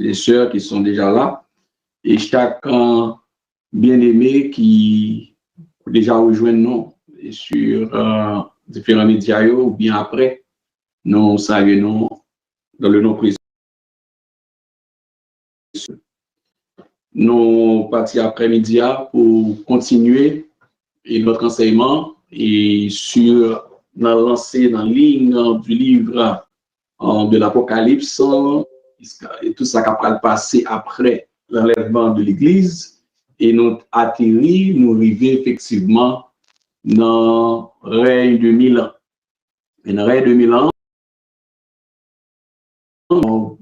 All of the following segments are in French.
et sœurs qui sont déjà là, et chacun bien-aimé qui déjà rejoint nous sur différents médias ou bien après, nous saluons dans le nom précis. Nous partons après-midi pour continuer notre enseignement et sur la lancée dans la ligne du livre de l'Apocalypse et tout ça qui a passé après l'enlèvement de l'Église. Et nous atterri, nous arrivons effectivement dans le règne de 1000 ans. Et dans le règne de 1000 ans, on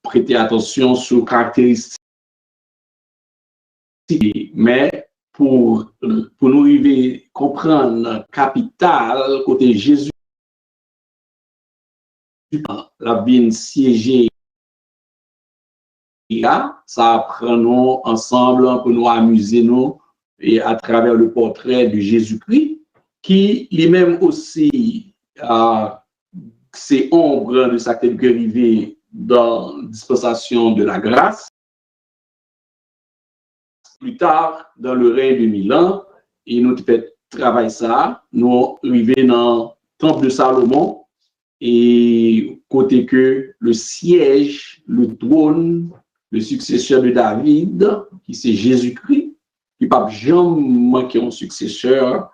prêter attention sur les caractéristiques. Mais pour nous arriver à comprendre capital côté Jésus, la bien siégée, ça apprenons ensemble pour nous amuser nous et à travers le portrait de Jésus-Christ qui lui-même aussi c'est ombre de sa tête arrivé dans la dispensation de la grâce. Plus tard, dans le règne de 1000 ans, et nous fait travail ça, nous arrivons dans le temple de Salomon, et côté que le siège, le trône, le successeur de David, qui c'est Jésus-Christ, qui n'a pas jamais manqué un successeur,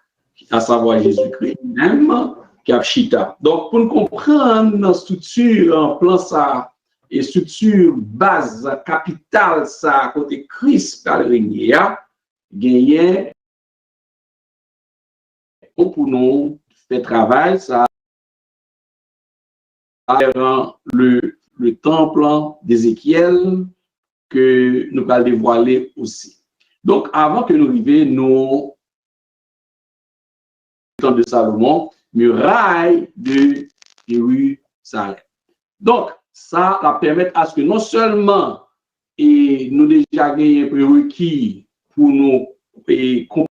à savoir Jésus-Christ, même, qui a chita. Donc, pour nous comprendre la structure, en plan ça, et structure base, capitale, ça, côté Christ, par régner, gagner, pour nous faire travail, ça, le temple d'Ézéchiel que nous allons dévoiler aussi. Donc, avant que nous arrivions, nous, de Salomon, muraille de Jérusalem. Donc, ça va permettre à ce que non seulement et nous déjà gagné un prérequis pour nous comprendre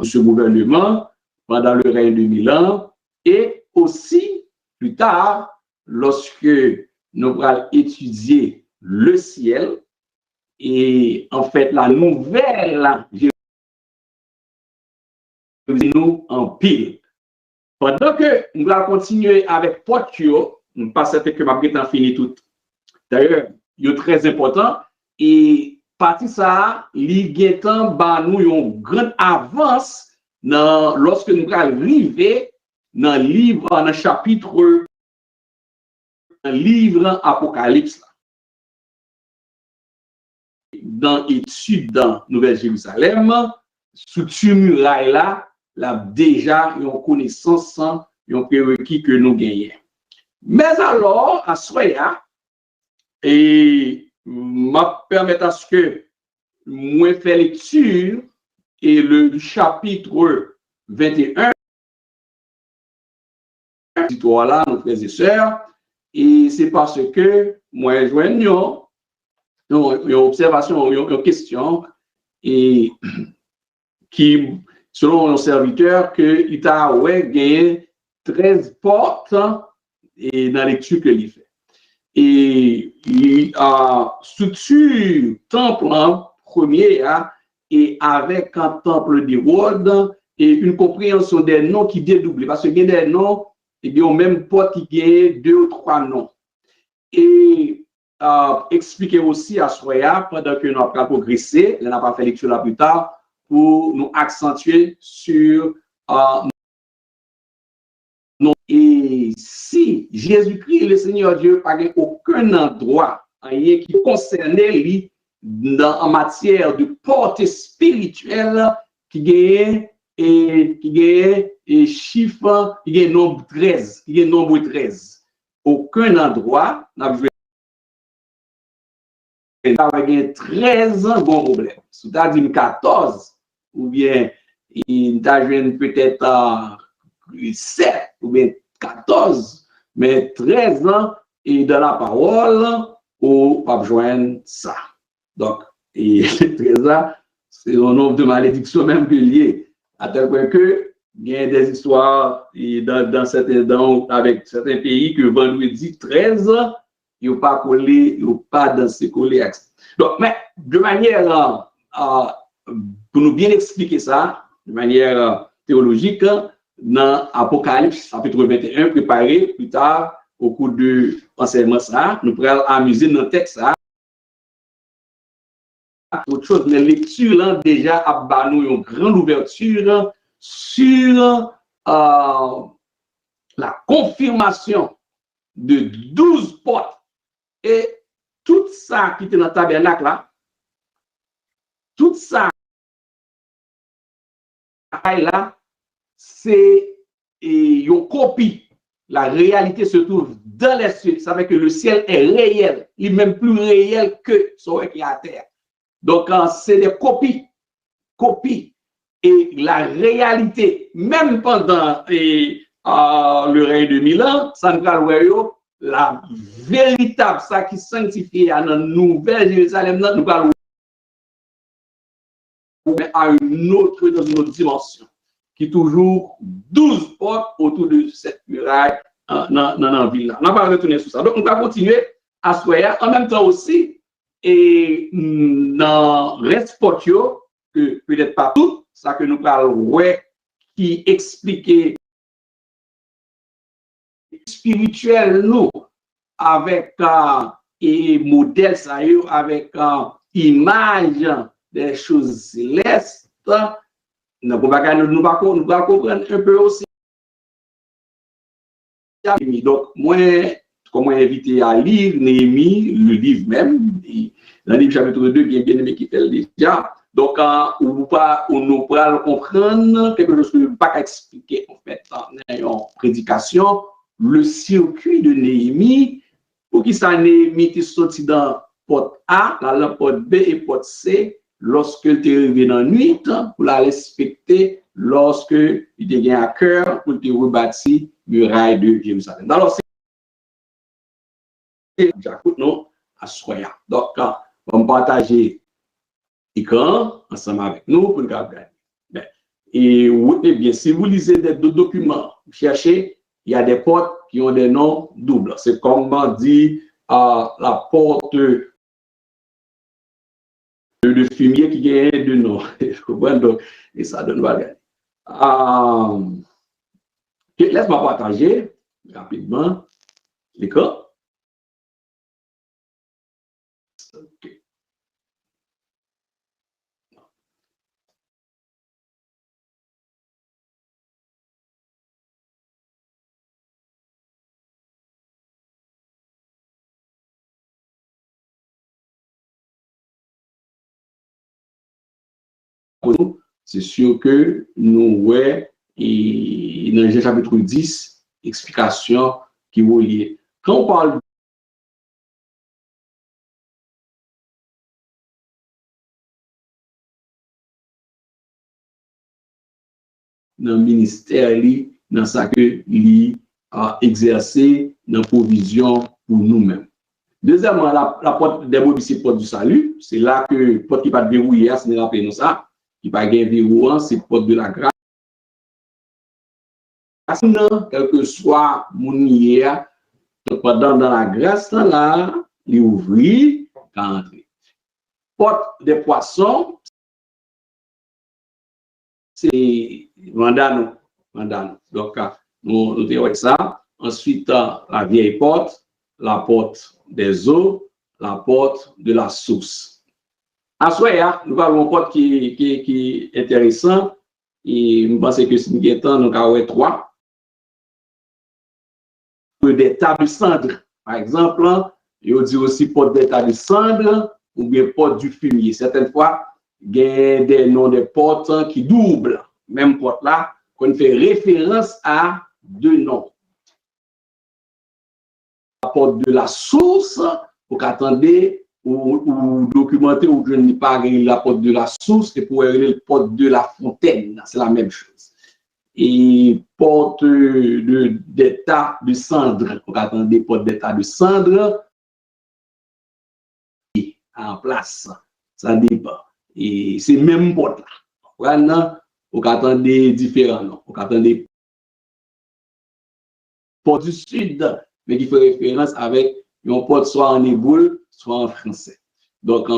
ce gouvernement pendant le règne de 1000 ans et aussi plus tard lorsque nous allons étudier le ciel et en fait la nouvelle nous en pile. Pendant que nous allons continuer avec Portio, nous passons que ma brète en fini tout. D'ailleurs, il est très important et partie ça, l'iguetan ba nous une grande avance dans lorsque nous allons arriver dans le livre, dans le chapitre, dans le livre Apocalypse. Dans l'étude dans Nouvelle-Jérusalem, sous ce muraille là, déjà une connaissance, un prérequis que nous gagnons. Mais alors, à Soya, et m'a permettre à ce que moi faire lecture et le chapitre 21, là, nos frères et sœurs, et c'est parce que moi, je vois une observation, une question, et qui, selon nos serviteurs, qu'il a gagné 13 portes et dans la lecture qu'il fait. Et il a structure temple premier et avec un temple de Rhodes et une compréhension des noms qui dédoublent. Parce qu'il y a des noms, et bien, même porte qui gagne 2 ou 3 noms. Et expliquer aussi à Soya, pendant que nous avons progressé, on n'a pas fait lecture là plus tard, pour nous accentuer sur et si Jésus-Christ, le Seigneur Dieu, n'a aucun endroit qui concernait lui en matière de portée spirituelle qui gagne et chiffre, qui gagne nombre 13, qui gagne nombre 13. Aucun endroit n'a vu 13 bon problème. C'est-à-dire 14 ou bien il t'a peut-être 7 ou bien 14, mais 13 ans et dans la parole, on va joindre ça. Donc, et 13 ans, c'est un nombre de malédictions même que lié, à tel point que il y a des histoires et avec certains pays que vendredi 13 il pas collé, il pas dansé collé. Donc, mais de manière, pour nous bien expliquer ça, de manière théologique, dans Apocalypse, chapitre 21, préparé plus tard, au cours de l'enseignement, ça, nous pourrons amuser dans le texte, ça. Autre chose, mais lecture, là, déjà, a nous une grande ouverture sur la confirmation de 12 portes. Et tout ça qui était dans le tabernacle, là, tout ça, là, c'est une copie. La réalité se trouve dans les cieux. Ça veut dire que le ciel est réel. Il est même plus réel que ce qui est à terre. Donc, c'est des copies. Copies. Et la réalité, même pendant le règne de Milan, ça nous parle la véritable, ça qui sanctifie à la nouvelle Jérusalem, nous parle à une autre, dans une autre dimension, qui est toujours 12 portes autour de cette muraille dans la ville. On n'a pas retourné sur ça. Donc, on va continuer à soyer. En même temps aussi, et dans le reste portio, que peut-être pas tout, ça que nous parlons, ouais, qui expliquait spirituel nous, avec et modèle, ça y est, avec image des choses célestes, nous va comprendre un peu aussi. Donc, moi, comment invité à lire Néhémie, le livre même, dans le livre chapitre 2, bien aimé qui fait déjà. Donc, on nous pourra comprendre quelque chose que je ne peux pas expliquer en fait dans une prédication, le circuit de Néhémie, pour qui ça Néhémie est sorti dans porte A, la porte B et porte C, lorsque il est arrivé dans la nuit, pour la respecter lorsque il était à cœur pour te rebâtir muraille de Jérusalem. Alors, c'est j'écoute nous à Soya. Donc, on va partager l'écran ensemble avec nous pour le regarder. Et oui, bien, si vous lisez des documents, vous cherchez, il y a des portes qui ont des noms doubles. C'est comme on dit la porte de fumier qui a deux noms. Donc, et ça donne pas. Laisse-moi partager rapidement l'écran. Okay. C'est sûr que nous, ouais, et dans le chapitre 10, explication qui vous lier. Quand on parle dans le ministère, dans ce que il a exercé dans la provision pour nous-mêmes. Deuxièmement, la porte des mots, c'est porte du salut. C'est là que porte qui pas de verrouiller, c'est rappelez-nous ça, qui pas de verrou, c'est porte de la grâce. Quel que soit mon hier, pendant dans la grâce, là, il ouvrit, entrer. Porte des poissons, c'est Vandano. Donc, nous disons ça. Ensuite, la vieille porte, la porte des eaux, la porte de la source. À soi, nous avons une porte qui est intéressante. Et je pense que si nous avons nous avons trois. Des tables de cendre. Par exemple, il dit aussi porte des tables de cendre ou bien porte du fumier. Certaines fois, il y a des noms de portes qui doublent. Même porte là, qu'on fait référence à deux noms. La porte de la source, pour qu'attendez ou documenter ou je n'ai pas la porte de la source, et pour la porte de la fontaine. C'est la même chose. Et porte d'état de cendre. Pour attendez porte d'état de cendre en place. Ça dépend. Et c'est même porte là. Voilà, vous attendez différents noms. Vous attendez porte du sud, mais qui fait référence avec un porte soit en hébreu, soit en français. Donc,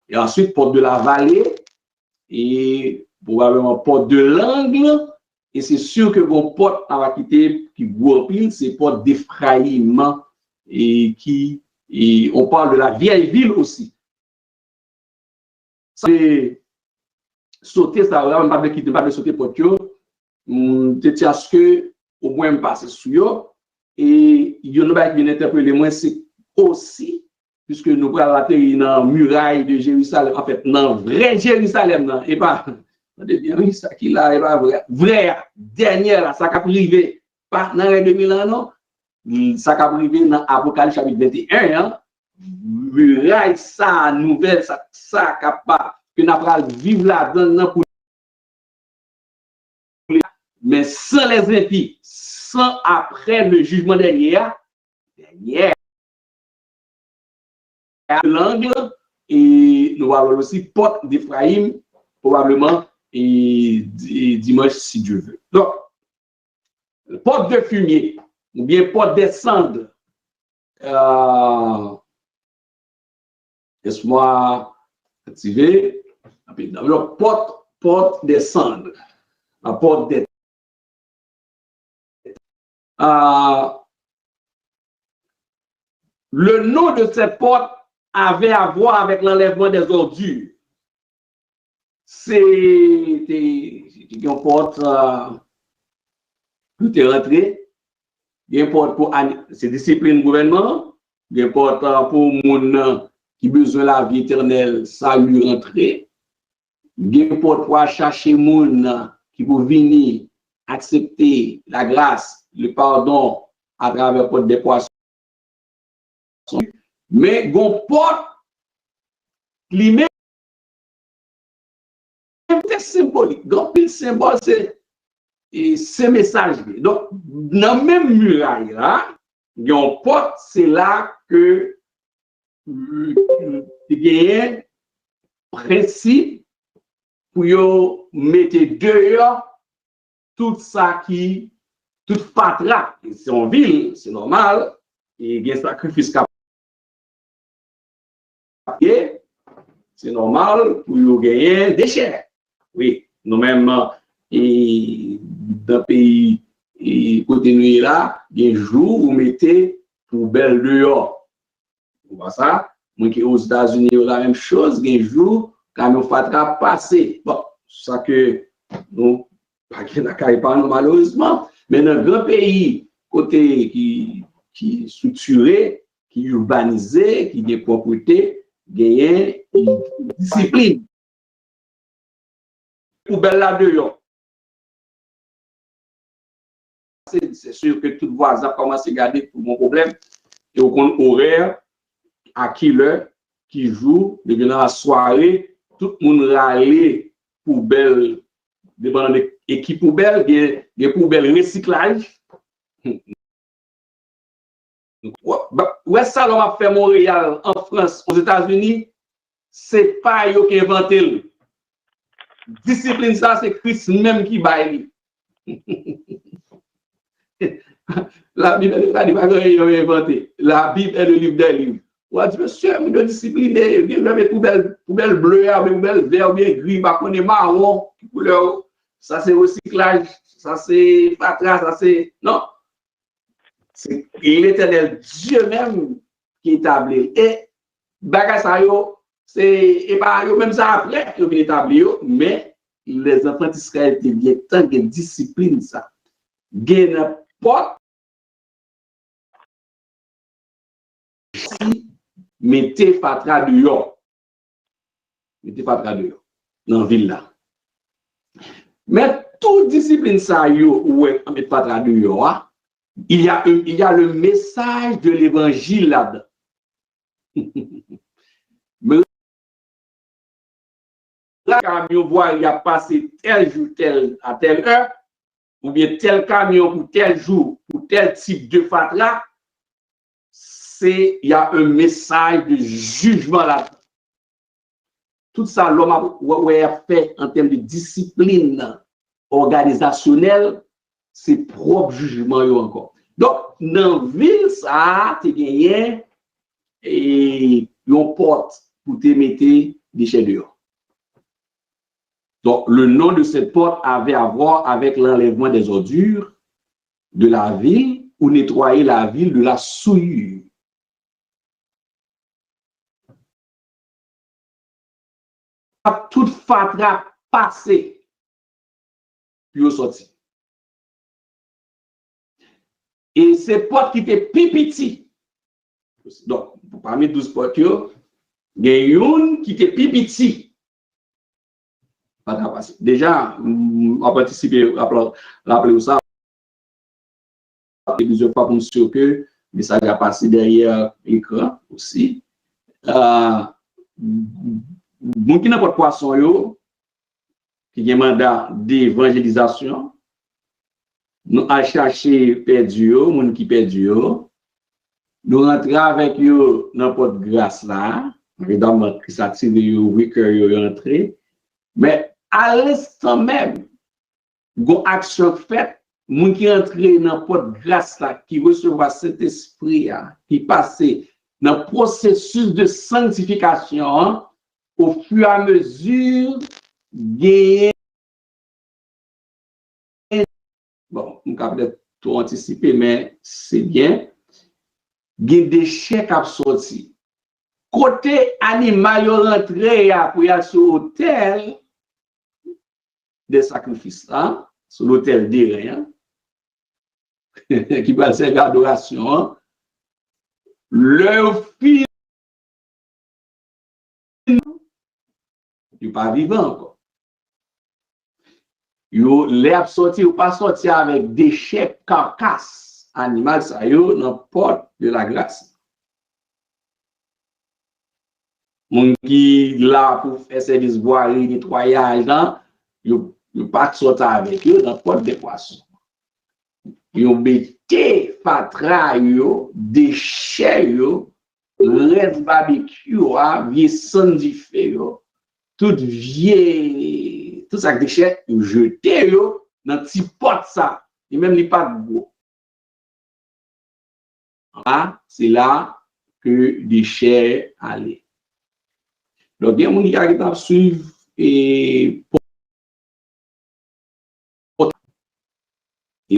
et ensuite, porte de la vallée, et probablement porte de l'angle, et c'est sûr que vos portes à la quitter qui goupillent, c'est porte d'Ephraïm, et on parle de la vieille ville aussi. C'est sauter, ça va, on ne peut pas sauter pour que, ce que, au moins, passer sur eux, et il y en a qui viennent interpeller moi, c'est aussi, puisque nous allons atterrir dans la muraille de Jérusalem, en fait, dans le vrai Jérusalem, et pas, oui, ça qui là, et pas vrai, dernière, là, ça a privé, pas dans les 2000 ans, non, ça a privé dans Apocalypse chapitre 21, hein, muraille, ça, nouvelle, ça, capable, que nous allons vivre là-dedans, mais sans les impies, sans après le jugement dernier, l'angle, et nous allons aussi porte d'Ephraïm, probablement, et dimanche, si Dieu veut. Donc, porte de fumier, ou bien porte des cendres, laisse-moi activer, donc, porte des cendres, la porte des le nom de cette porte avait à voir avec l'enlèvement des ordures. C'était une porte tout est rentré. Il y a une porte pour c'est discipline gouvernement. Il y a une porte pour moun qui besoin de la vie éternelle, ça lui rentrer. Il y a une porte pour chercher moun qui pour venir accepter la grâce, le pardon à travers porte des poissons. Mais gon porte climat c'est symbolique. Gon pile symbole c'est message. Donc dans même muraille là, gon porte c'est là que il y a un principe pour yo mettre dehors tout ça qui tout fatra. C'est en ville, c'est normal. Et il y a un sacrifice c'est normal pour vous gagner des chers. Oui, nous-mêmes, dans le pays côté nous là, il y a un jour où vous mettez poubelle dehors. Vous voyez ça? Moi qui aux États-Unis, la même chose, il y a un jour, quand nous faisons passer. Bon, ça que nous, pas malheureusement, mais dans un grand pays, côté qui est structuré, qui est urbanisé, qui a des propriétés, gagner une discipline. Poubelle là dehors. C'est sûr que tout voisin commence à garder pour mon problème. Et au compte horaire, à qui l'heure, qui joue, de la soirée, tout le monde râle poubelle, dépendant de l'équipe poubelle, des poubelles recyclage. Ouais, ça, l'on a fait Montréal, en France, aux États-Unis, c'est pas eux qui inventé. Discipline, ça, c'est Christ même qui baille. La Bible est pas inventé. La Bible est le livre des livres. On dit, monsieur, vous devez discipliner, vous devez poubelle bleue, poubelle vert, bien gris, pas qu'on est marron, couleur. Ça, c'est recyclage, ça, c'est fatra, ça, c'est. Non. C'est l'Éternel Dieu même qui établit. Et bagage ça yo, c'est pas yo même ça après que bien établi mais les enfants d'Israël étaient bien tant que discipline ça. Gagne porte mettez fatra dehors. Mettez fatra dehors dans ville là. Mais toute discipline ça yo ouais mettre fatra dehors. Il y a le message de l'évangile là-dedans. Mais là, camion voit, il a passé tel jour, à telle heure, ou bien tel camion pour tel jour, pour tel type de fatra, il y a un message de jugement là-dedans. Tout ça, l'homme a fait en termes de discipline organisationnelle, c'est propre jugement encore. Donc, dans la ville, ça, tu gagné une porte pour te mettre déchets dehors. Donc, le nom de cette porte avait à voir avec l'enlèvement des ordures de la ville ou nettoyer la ville de la souillure. Toute fatra passée, puis au sorti. Et ces portes qui étaient pipiti. Donc, parmi 12 portes, il y a une qui était pipiti. Déjà, on a participé, rappelez-vous ça, plusieurs fois pour nous sûr que mais ça a passé derrière l'écran aussi. Bon qui n'a pas de poisson, yo, qui a un mandat d'évangélisation, nous a cherché perdu, moun qui perdu, nous rentrons avec eux dans notre grâce là, évidemment, qui s'active, oui, que rentré, mais à l'instant même, une action faite, moun qui entre dans notre grâce là, qui recevra cet esprit, qui passe dans le processus de sanctification, au fur et à mesure, gagner. Bon, on peut peut-être tout anticiper, mais c'est bien. Gagner des chèques à sortir. Côté animal, yo rentré pour y aller sur l'hôtel des sacrifices, hein, sur l'hôtel des rien, qui va servir d'adoration. Le fils, il n'est pas vivant encore. Yo l'herbe sorti ou pas sorti avec déchets carcasses animal ça yo dans porte de la grâce. Mon qui là pour faire service boirie nettoyage là, yo pas sorti avec yo dans porte des poissons. Yo bêté fatra yo déchets yo reste barbecue vieux sang du feu yo tout vieux tout ça déchets yo jeté yo dans petit pot ça et même il pas de gros. Là c'est là que déchets allaient. Donc il y a mon gars qui t'a suivre et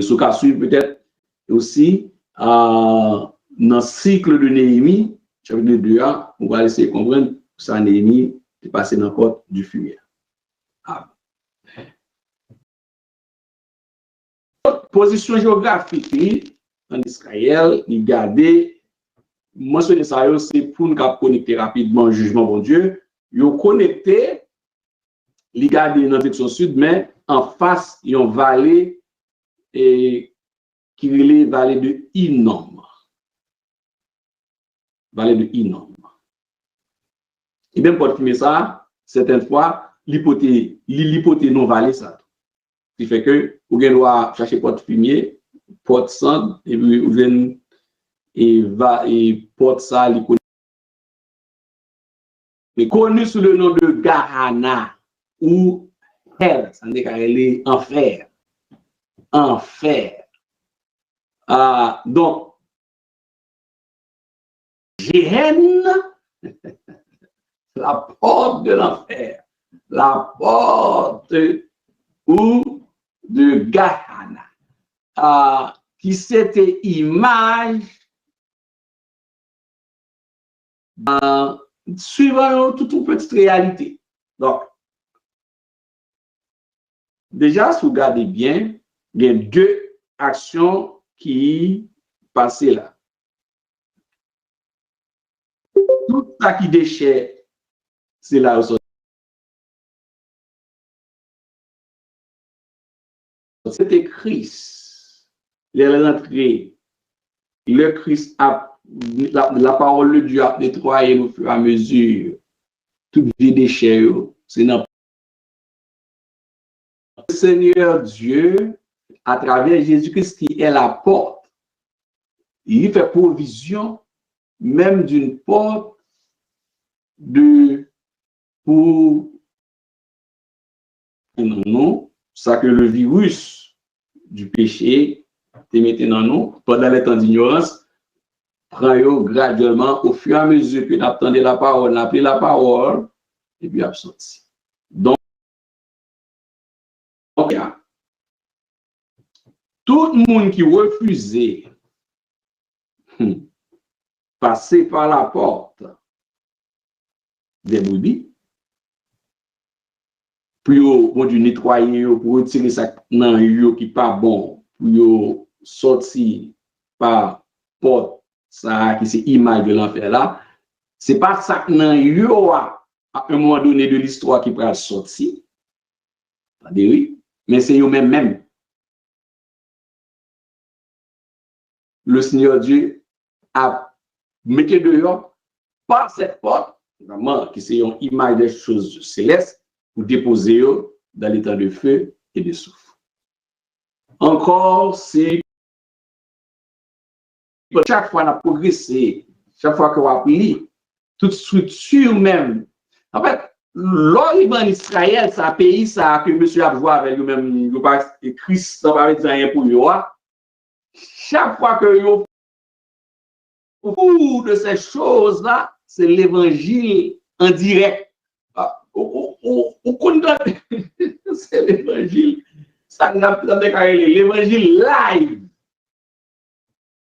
ce cas suivre peut-être aussi dans le cycle de Néhémie chapitre 2 on va essayer de comprendre ça Néhémie est passé dans la porte du fumier. Position géographique en Israël, il gardait mentionner ça c'est pour nous connecter rapidement au jugement bon Dieu. Il connecté, il gardait dans la direction sud, mais en face, il y a une vallée et qui est la vallée de Hinnom. Vallée de Hinnom. Et même pour filmer ça, certaines fois, l'hypothèse non vallée ça. Ce qui fait que vous doit chercher porte fumier, porte sang, et puis vous venez et porte ça, mais connu sous le nom de Garana ou Hell, ça veut dire enfer. Enfer. Donc, Géhenne, la porte de l'enfer, la porte ou de Garana, qui c'était image suivant toute une petite réalité. Donc, déjà, si vous regardez bien, il y a deux actions qui passent là. Tout ça qui déchire, c'est là où c'était Christ. Il est rentré. Le Christ a la parole de Dieu a nettoyé au fur et à mesure tout les déchets. C'est notre Seigneur Dieu, à travers Jésus-Christ qui est la porte. Il fait provision même d'une porte pour nous, ça que le virus du péché te mettait dans nous pendant les temps d'ignorance. prend graduellement au fur et à mesure que n'attendait la parole, n'a pris la parole, et puis a sorti. Donc, tout le monde qui refusait passer par la porte des brebis, pour nettoyer, pour retirer ça dans yo qui pas bon, pour sortir par porte ça qui c'est image de l'enfer là, c'est pas ça que dans yo à un moment donné de l'histoire qui va sortir. Oui, mais c'est eux même. Le Seigneur Dieu a mis dehors par cette porte, vraiment, qui c'est une image des choses célestes, pour déposer dans l'état de feu et de souffle. Encore, c'est chaque fois qu'on a progressé, chaque fois qu'on a appris, toute structure même. En fait, l'Orient en Israël, c'est un pays ça, que monsieur a joué avec lui-même, Christ, ça va dire rien pour lui. Chaque fois que vous beaucoup de ces choses-là, c'est l'évangile en direct. C'est l'évangile. Ça n'a pas l'évangile live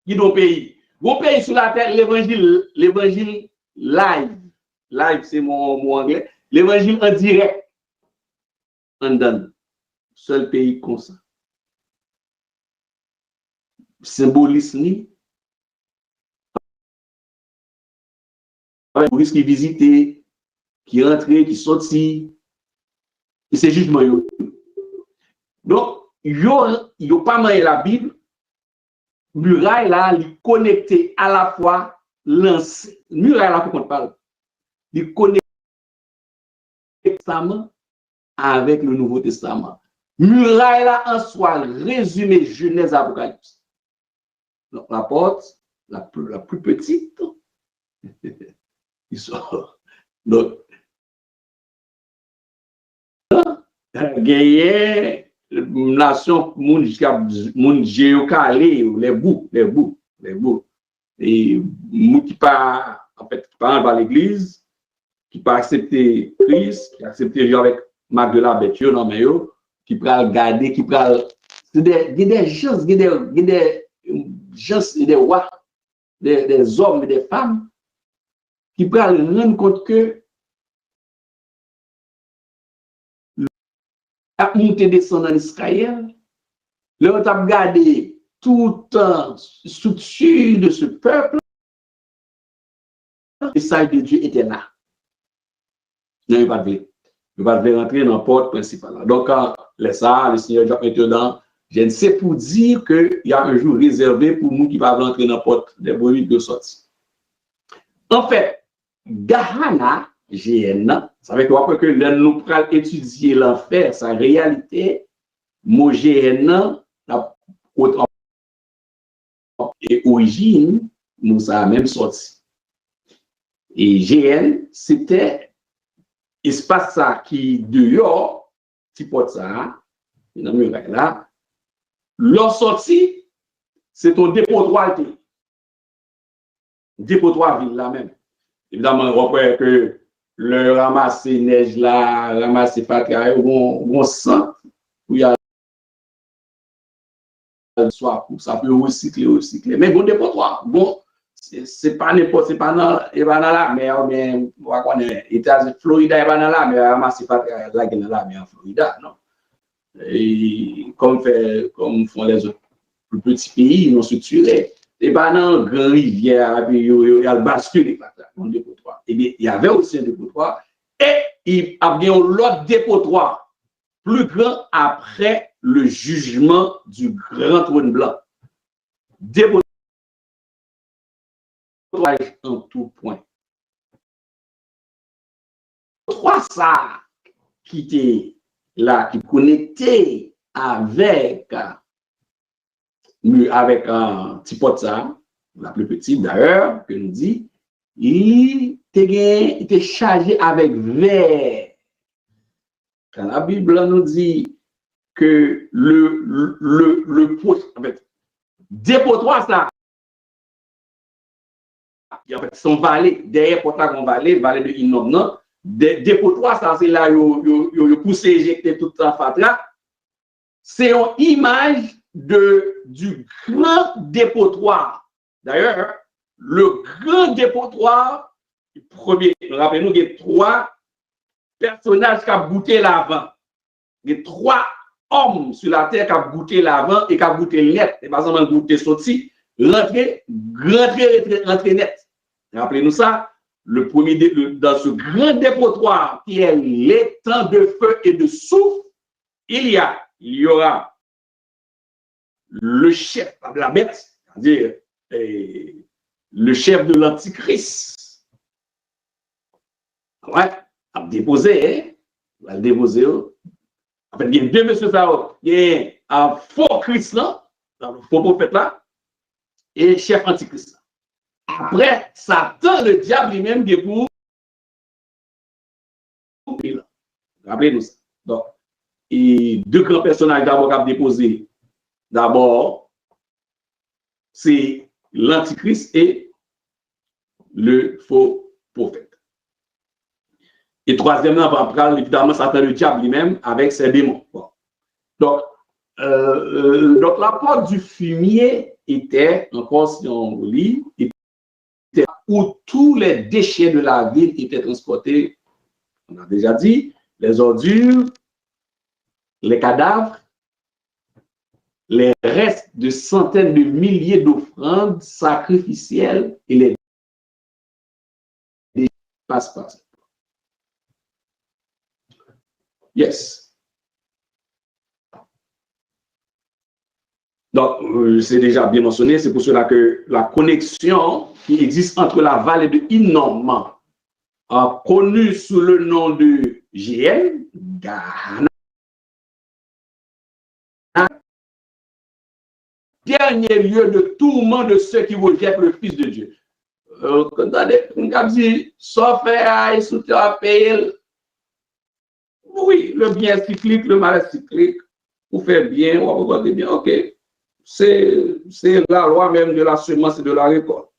qui est dans le pays. Mon pays sur la terre, l'évangile live. Live, c'est mon mot anglais. L'évangile en direct. En donne. Seul pays comme ça. Symbolisme. Pour qui visiter, qui rentre, qui sortit. Et c'est jugement. Donc, yo pas mal la Bible. Muraille là, il connecté à la fois l'ancien. Muraille là, pour qu'on parle. Il connecté le Testament avec le Nouveau Testament. Muraille là, en soi, résumé Genèse Apocalypse. Donc, la porte, la plus petite, il sort. Donc, gagné nation moun géocalé, les bouts. Et moun qui pas, en fait, qui pas dans l'église, qui pas accepté Christ, qui accepté avec Marc de la Bête, non mais yo, qui pral garder, qui pral, c'est des gens, des rois, des hommes et des femmes, qui pral rendre compte que la montée descend en Israël, le temps de garder toute structure de ce peuple, le message de Dieu était là. Non, il ne va pas rentrer dans la porte principale. Donc, quand le Seigneur Jacques maintenant, je ne sais pour dire qu'il y a un jour réservé pour nous qui va rentrer dans la porte des brebis de sortie. En fait, Gahana, GN, ça veut dire que nous allons étudier l'enfer, sa réalité, mon GN, et origine, nous ça même sorti. Et GN, c'était espace ça qui dehors, qui porte ça, là, leur sortie, c'est un dépotoir. Dépotoir ville là même. Évidemment, on voit que le ramasser neige là, ramasser patria, on sent où il y a soit ça peut recycler. Mais bon dépotoir, bon, c'est pas n'importe, c'est pas dans la mer, mais on va connaître États-Unis, Florida, et pas dans la mer, ramasser patria, là, dans la mer en Florida, non. Et comme font les autres plus petits pays, non structurés. Et pas dans une grande rivière, puis il y a le bascule, et bien, il y avait aussi un dépotoir, et il y a bien l'autre dépotoir, plus grand après le jugement du grand trône blanc. Dépotoir en tout point. Trois ça qui était là, qui connectait avec un petit pot ça, la plus petite d'ailleurs, que nous dit, il était chargé avec verre. Quand la Bible nous dit que le pot, en fait, dépotoir ça, en fait, son vallée, derrière porte là, qu'on vallée de Hinnom, non? Dépotoir, ça, c'est là, yo poussé, éjecté tout en fatra. C'est une image du grand dépotoir. D'ailleurs, le grand dépotoir, premier, rappelez-nous, il y a 3 personnages qui ont goûté l'avant. Il y a 3 hommes sur la terre qui ont goûté l'avant et qui ont goûté net. Et pas seulement goûté sorti, rentrer net. Rappelez-nous ça, le premier, dans ce grand dépotoir qui est l'étang de feu et de souffle, il y aura le chef de la bête, c'est-à-dire le chef de l'antichrist. Ouais, à déposer, hein? À le déposer. En fait, il y a 2 messieurs ça. Il y a un faux Christ là, un faux prophète là, et le chef antichrist. Après, Satan, le diable lui-même, est pour. Rappelez-nous ça. Donc, et 2 grands personnages d'abord qui ont déposé. D'abord, c'est l'antichrist et le faux prophète. Et troisièmement, après, évidemment, Satan, le diable lui-même, avec ses démons. Bon. Donc, la porte du fumier était, encore si on lit, était où tous les déchets de la ville étaient transportés. On a déjà dit, les ordures, les cadavres, les restes de centaines de milliers d'offrandes sacrificielles et les passe-passe. Yes. Donc, c'est déjà bien mentionné, c'est pour cela que la connexion qui existe entre la vallée de Hinnom, connue sous le nom de GN, Ghana, dernier lieu de tourment de ceux qui rejettent le Fils de Dieu. On dit, sauf faire, oui, le bien cyclique, le mal cyclique, vous faites bien, vous regardez bien, ok. C'est la loi même de la semence et de la récolte.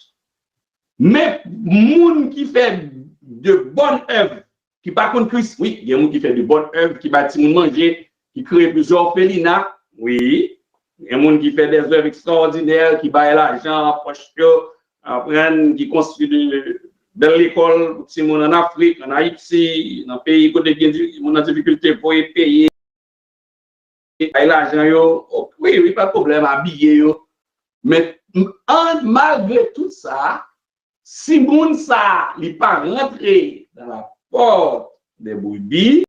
Mais, moun qui fait de bonnes œuvres, qui par contre Christ, oui, il y a moun qui fait de bonnes œuvres, qui bâtit manger, qui crée plusieurs orphelinats, oui. Il y a moun qui fait des œuvres extraordinaires, qui baille l'argent, poche, apprennent, qui construit de belles écoles, si moun en Afrique, en Haïti, dans le pays, côté qui ont des difficultés pour y payer. L'argent, oui, pas de problème, habiller. Mais malgré tout ça, si moun ça n'est pas rentré dans la porte des brebis,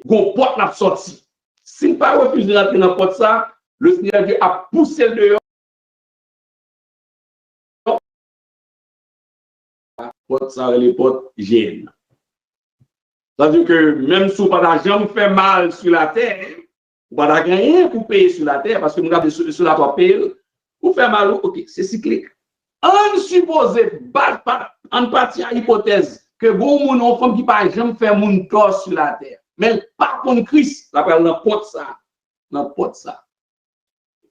gon porte la sortie. Si pas refusé de rentrer dans la porte ça, le Seigneur Dieu a poussé le dehors. La porte ça, les portes gênent. C'est-à-dire que même si vous n'avez pas fait mal sur la terre, vous n'avez rien pour payer sur la terre, parce que vous regardez sur la terre, payer, vous faites mal, ok, c'est cyclique. On suppose, en partie à l'hypothèse, que vous, mon enfant qui n'a jamais fait mon tort sur la terre, mais pas contre Christ, l'appelle n'importe ça. N'importe ça.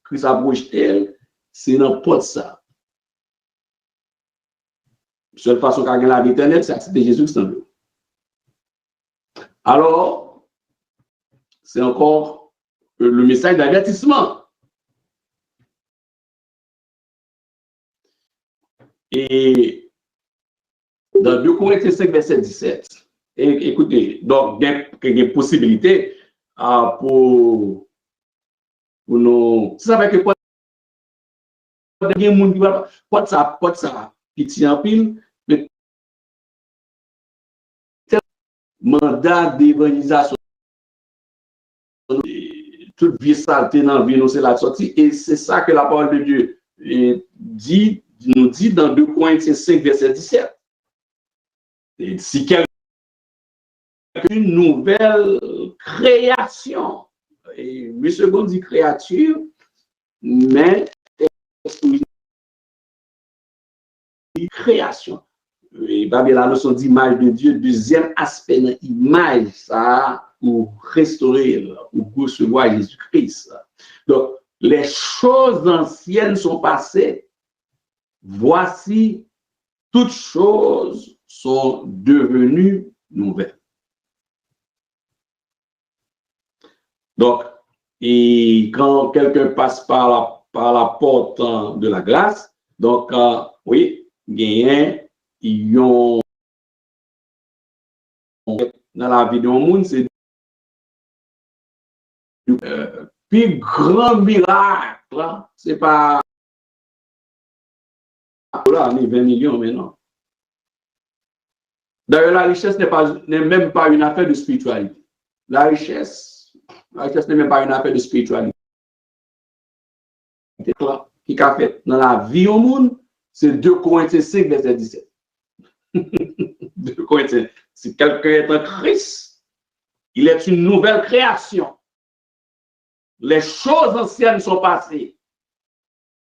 Christ a projeté, c'est n'importe ça. La seule façon qu'a gagné la vie éternelle, c'est accepter Jésus-Christ en nous. Alors, c'est encore le message d'avertissement. Et dans 2 Corinthiens 5, verset 17, écoutez, donc, il y a une possibilité pour nous. Ça veut dire que il y a des gens qui vont ça, petit en pile, mais mandat d'évangélisation, toute vie saleté dans la vie, c'est la sortie, et c'est ça que la parole de Dieu nous dit dans 2 Corinthiens 5, verset 17. Et si quelqu'un une nouvelle création, et M. Gon dit créature, mais création. Et la notion d'image de Dieu, deuxième aspect, l'image, ça, pour restaurer, pour recevoir Jésus-Christ. Donc, les choses anciennes sont passées. voici, toutes choses sont devenues nouvelles. Donc, et quand quelqu'un passe par la porte de la grâce, donc, oui, ils ont dans la vie de monde, c'est plus grand miracle, c'est pas là, on est 20 millions maintenant. D'ailleurs, la richesse n'est même pas une affaire de spiritualité. La richesse n'est même pas une affaire de spiritualité. Qui a fait dans la vie au monde, c'est 2 Corinthiens 5, verset 17. 2 Corinthiens, si quelqu'un est en Christ, il est une nouvelle création. Les choses anciennes sont passées.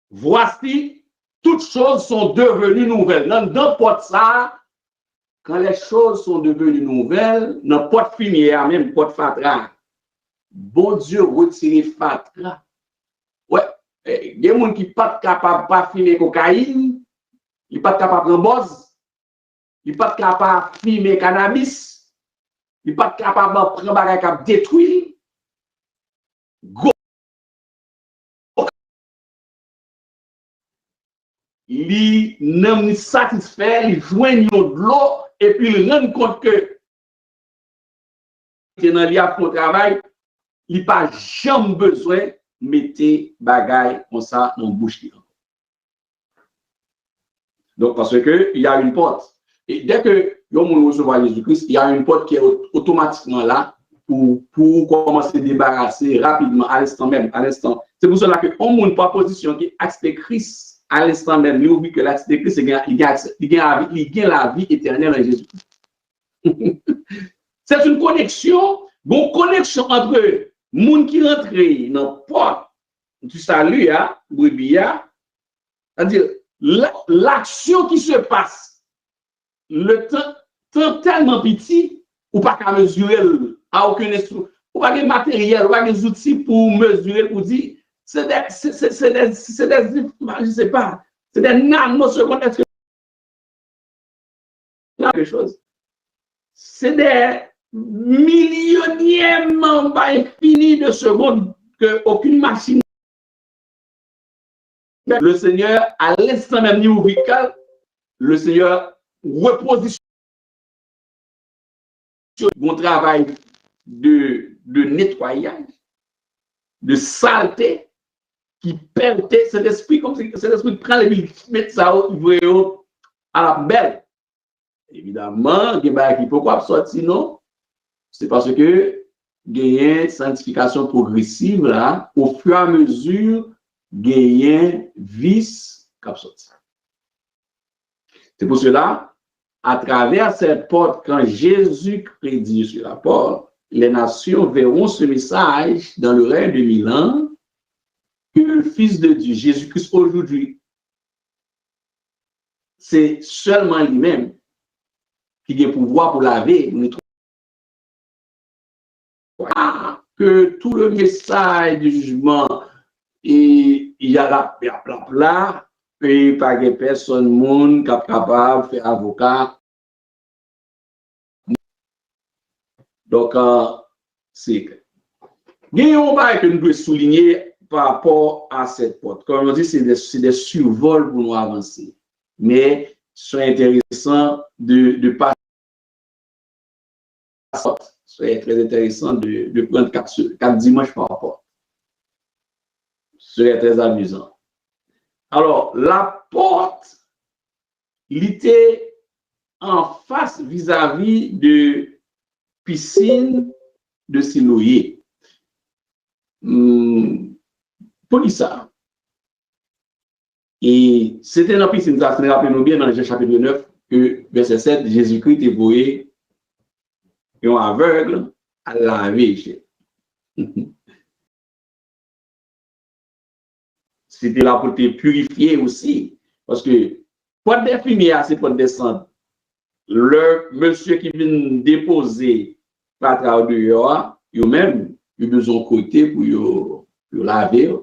Voici, toutes choses sont devenues nouvelles. Dans n'importe ça, quand les choses sont devenues nouvelles, n'importe fini, même pas de fatra. Bon Dieu, retirez fatra. Ouais, il y a des gens qui ne sont pas capables de fumer cocaïne, ils ne sont pas capables de boss, ils ne sont pas capables de fumer cannabis, ils ne sont pas capables de prendre bagage cap détruire. Ils n'ont satisfait, ils joignent de l'eau et puis ils rendent compte que dans l'IA pour travail, il n'a pas jamais besoin de mettre bagaille comme ça dans la bouche. Donc, parce qu'il y a une porte. Et dès que l'homme recevoir Jésus-Christ, il y a une porte qui est automatiquement là pour commencer à débarrasser rapidement, à l'instant même. C'est pour cela que on n'a pas position qui accepte Christ à l'instant même. Il oublie que l'acte de Christ, il gagne la vie éternelle en Jésus-Christ. C'est une connexion entre les gens qui rentrent dans la porte du salut, c'est-à-dire l'action qui se passe, le temps tellement petit, ou pas qu'à mesurer à aucun instrument, ou pas de matériel, ou pas des outils pour mesurer, pour dire, c'est des, je sais pas, c'est des nanosecondes, quelque chose. C'est des millionièmes infinis de secondes que aucune machine. Le Seigneur, à l'instant même niveau vital, le Seigneur repositionne mon travail de nettoyage, de saleté, qui perd cet esprit, comme si cet esprit prend les billes, met ça à la belle. Évidemment, il y a qui pourquoi sortir, non? C'est parce que il y a une sanctification progressive là, au fur et à mesure, il y a un vice qui sorti. C'est pour cela, à travers cette porte, quand Jésus prédit sur la porte, les nations verront ce message dans le règne de 1000 ans que le Fils de Dieu, Jésus-Christ aujourd'hui, c'est seulement lui-même qui a le pouvoir pour laver, que tout le message du jugement, et il y a là, et pas de personne monde capable de faire avocat. Donc, c'est il y a un bail que nous devons souligner par rapport à cette porte. Comme on dit, c'est des survols pour nous avancer. Mais c'est intéressant de passer. C'est très intéressant de prendre 4 dimanches par rapport. C'est très amusant. Alors, la porte, il était en face vis-à-vis de piscine de Siloé. Pour ça. Et c'était dans la piscine, ça se rappelle bien dans le chapitre 9, que verset 7, Jésus-Christ est voué un aveugle à laver. C'était là pour te purifier aussi. Parce que pour définir, c'est pour descendre. Le monsieur qui vient déposer par travers dehors, lui-même, il a besoin de côté pour laver.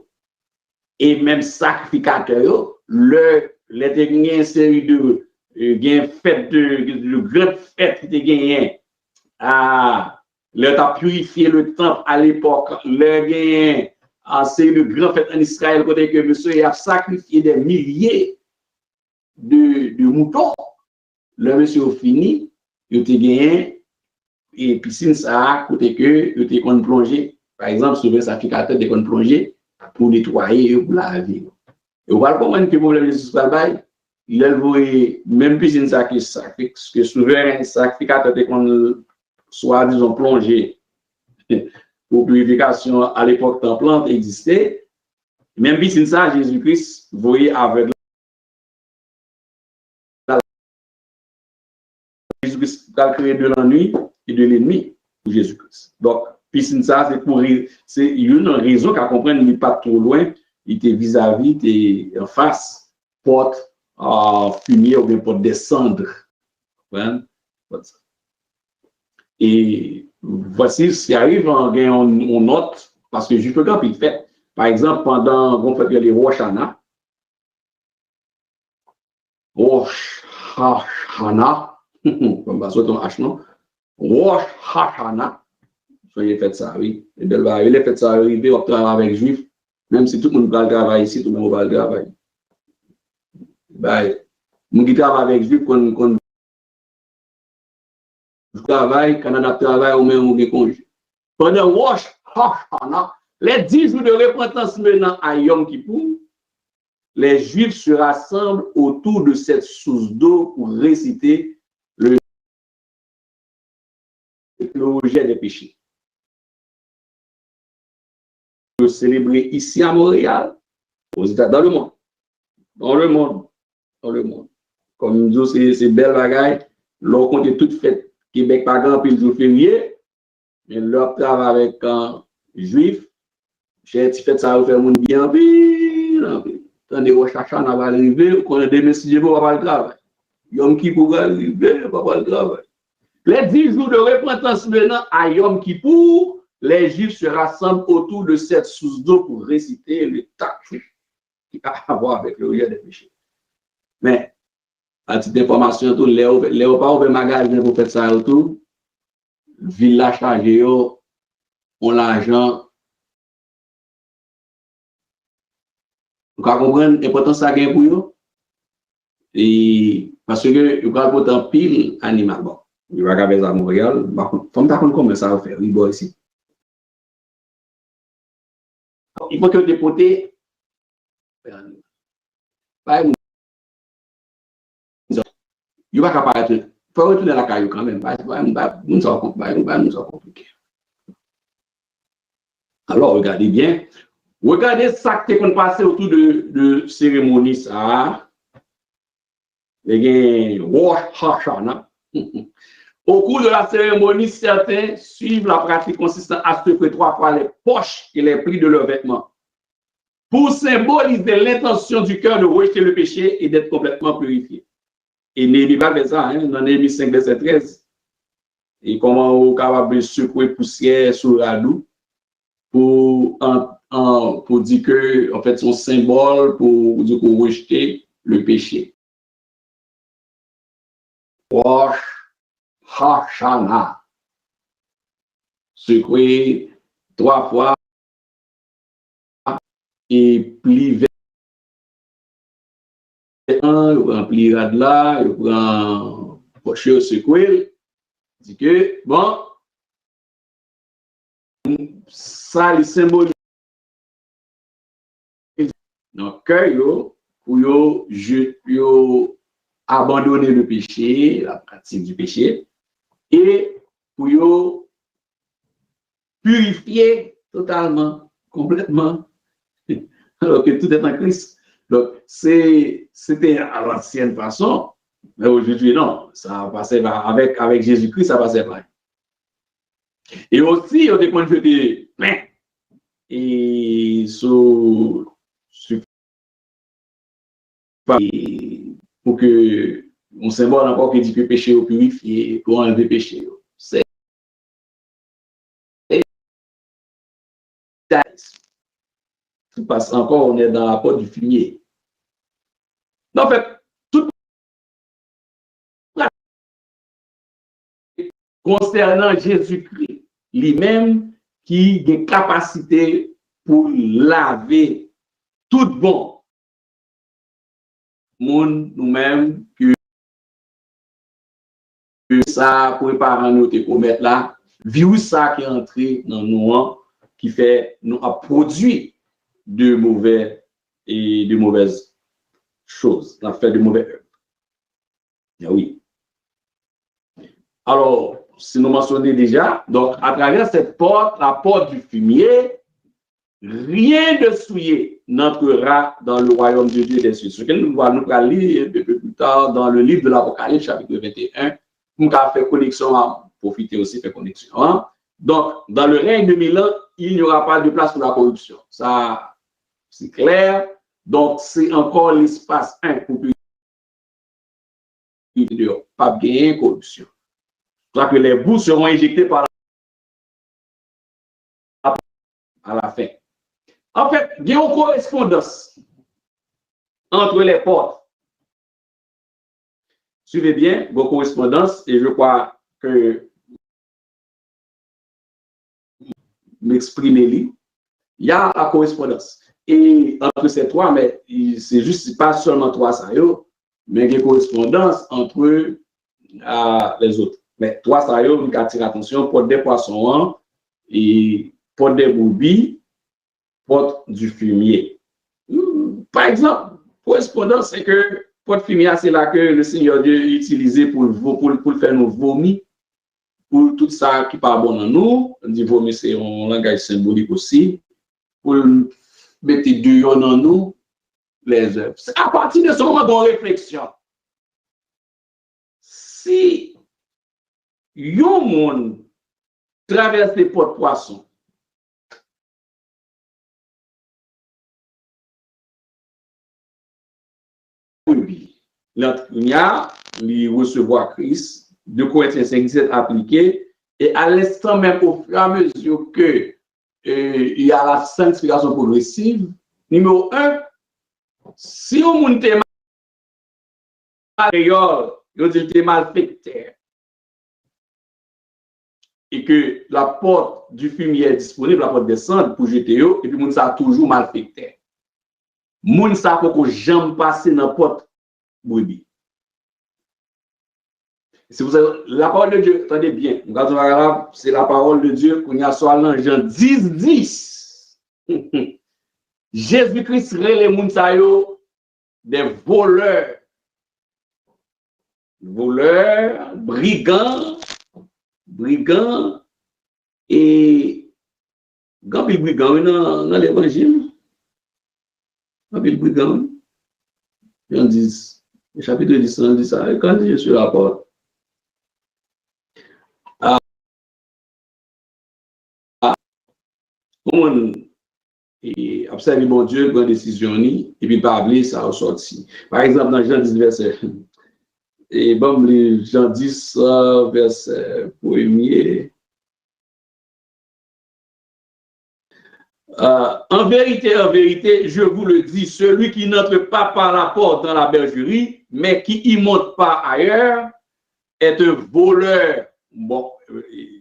Et même sacrificateur, le les te gagné une série de fêtes, de grandes fêtes qui te gagné. Leur a purifié le temple à l'époque, leur gagné en série de grandes fêtes en Israël, côté que monsieur a sacrifié des milliers de moutons. Le monsieur a fini, il a gagné, et piscine ça, côté que il a plongé. Par exemple, sur le sacrificateur, il a plongé pour nettoyer, pour laver. Et on va comprendre que le problème de ce travail, il a voué, même piscine ça que souverain sacrificateur, qu'on soit, disons, plongé pour purification à l'époque templante existait. Même piscine ça, Jésus-Christ, voyez avec Jésus-Christ a créé de l'ennui et de l'ennemi pour Jésus-Christ. Donc, piscine ça, c'est une raison qu'à comprendre, il n'est pas trop loin, il était vis-à-vis, il était en face, porte fumier ou bien porte descendre. Et voici ce qui arrive en note, parce que juste quand il fait, par exemple, pendant qu'on fait les Rosh Hashanah, comme ça, ton H, non? Rosh Hashanah, soyez fait ça, oui. Et il a fait ça arriver au travail avec Juif, même si tout le monde va le travailler ici, tout le monde va le travailler. Ben, nous qui travaillons avec Juif, qu'on travaille, Canada travaille, ou même on congé. Pendant Rosh Hashanah, les 10 jours de repentance maintenant à Yom Kippour, les Juifs se rassemblent autour de cette source d'eau pour réciter le rejet des péchés. Le célébrer ici à Montréal, aux États, dans le monde. Dans le monde. Dans le monde. Comme nous disons, c'est belle bagaille. L'on compte toute fête. Québec, par exemple, le jour férié, mais leur travail avec un juif, j'ai fait ça, vous faire mon bien, tandis que chacun va arriver, qu'on a des messieurs pour avoir le travail. Yom Kippour va arriver, pour avoir le travail. Les 10 jours de repentance maintenant à Yom Kippour, les Juifs se rassemblent autour de cette source d'eau pour réciter le tachou qui a à voir avec le rejet des péchés. Mais, à titre d'information, tout, les pas ouvert magasin pour faire ça autour. Village chargé, on l'argent. Vous comprenez l'importance ça gagne pour eux? Et parce que vous avez pourtant pile animal. Bon, il va regarder ça à Montréal. Comme ça, comment ça va faire? Il va ici. Il faut que vous déportez. Il va capable de. Il faut retourner à la caillou quand même. Nous sommes compliqués. Alors, regardez bien. Regardez ça qui est passé autour de cérémonie, ça. Les Rosh Hashanah. Au cours de la cérémonie, certains suivent la pratique consistant à secouer 3 fois les poches et les plis de leurs vêtements pour symboliser l'intention du cœur de rejeter le péché et d'être complètement purifié. Et Néhémie va faire ça, dans Néhémie 5, verset 13. Et comment on est capable de secouer poussière sur la doux pour dire que, en fait, son symbole pour dire qu'on rejeter le péché. Rosh Hashanah. Secouer 3 fois et pli vêtements, il prend pli rad là, il prend poche secouer. Dit que, bon, ça, le symbole dans le cœur, pour abandonner le péché, la pratique du péché, et pour purifier totalement, complètement, alors que tout est en Christ. Donc, c'était à l'ancienne façon, mais aujourd'hui, non, ça passait avec Jésus-Christ, ça passait pas. Et aussi, on dépend de plein. Et pour que on symbole encore qui dit que le péché est purifié, pour enlever le péché. C'est passe encore, on est dans la porte du fumier. En fait, tout concernant Jésus-Christ, lui-même qui a une capacité pour laver tout bon monde nous-mêmes que ça pour les parents nous te commettre là, virus ça qui est entré dans nous qui fait nous a produit de mauvaises choses, on a fait de mauvais œuvres. Oui. Alors, si nous mentionnons déjà, donc à travers cette porte, la porte du fumier, rien de souillé n'entrera dans le royaume de Dieu des cieux. Ce que nous allons lire un peu plus tard dans le livre de l'Apocalypse, chapitre 21, nous avons fait connexion, à profiter aussi, faire connexion. Hein? Donc, dans le règne de 1000 ans, il n'y aura pas de place pour la corruption. Ça, c'est clair. Donc, c'est encore l'espace 1 pour que pas gagner corruption. C'est que les bouts seront injectés par à la fin. En fait, il y a une correspondance entre les portes. Suivez bien vos correspondances et je crois que m'exprimer il y a la correspondance. Et entre ces trois, mais c'est juste pas seulement trois ça, mais il y a une correspondance entre les autres. Mais trois ça, on attire attention pour des poissons et pour des brebis, porte du fumier. Par exemple, correspondance, c'est que porte fumier, c'est là que le Seigneur Dieu utilisé pour faire nos vomis, pour tout ça qui n'est pas bon en nous. On dit vomi, c'est un langage symbolique aussi, pour mettre dehors en nous les œuvres. À partir de ce moment de réflexion, si un monde traverse les portes poissons, l'entrepreneur, il recevoir Christ, 2 Corinthiens 5:17 appliqué, et à l'instant même, au fur et à mesure que il y a la sanctification progressive, numéro 1, si on monte mal fait, et que la porte du fumier est disponible, la porte descend pour jeter, et puis moun ça toujours mal fait. Moun ça faut que jamais passer dans la porte brebis. Si vous avez la parole de Dieu, attendez bien, c'est la parole de Dieu qu'on y a soit dans Jean 10. Jésus-Christ les moun sa yo des voleurs, brigands et gambil brigand dans l'évangile. Gambil brigand. Jean 10, chapitre 10, on dit ça, quand je suis à la porte. On observe bon Dieu, prend décision, et puis parler, ça ressorti. Par exemple, dans Jean 10, verset, et bon, Jean 10, verset 1er. En vérité, je vous le dis, celui qui n'entre pas par la porte dans la bergerie, mais qui y monte pas ailleurs, est un voleur. Bon,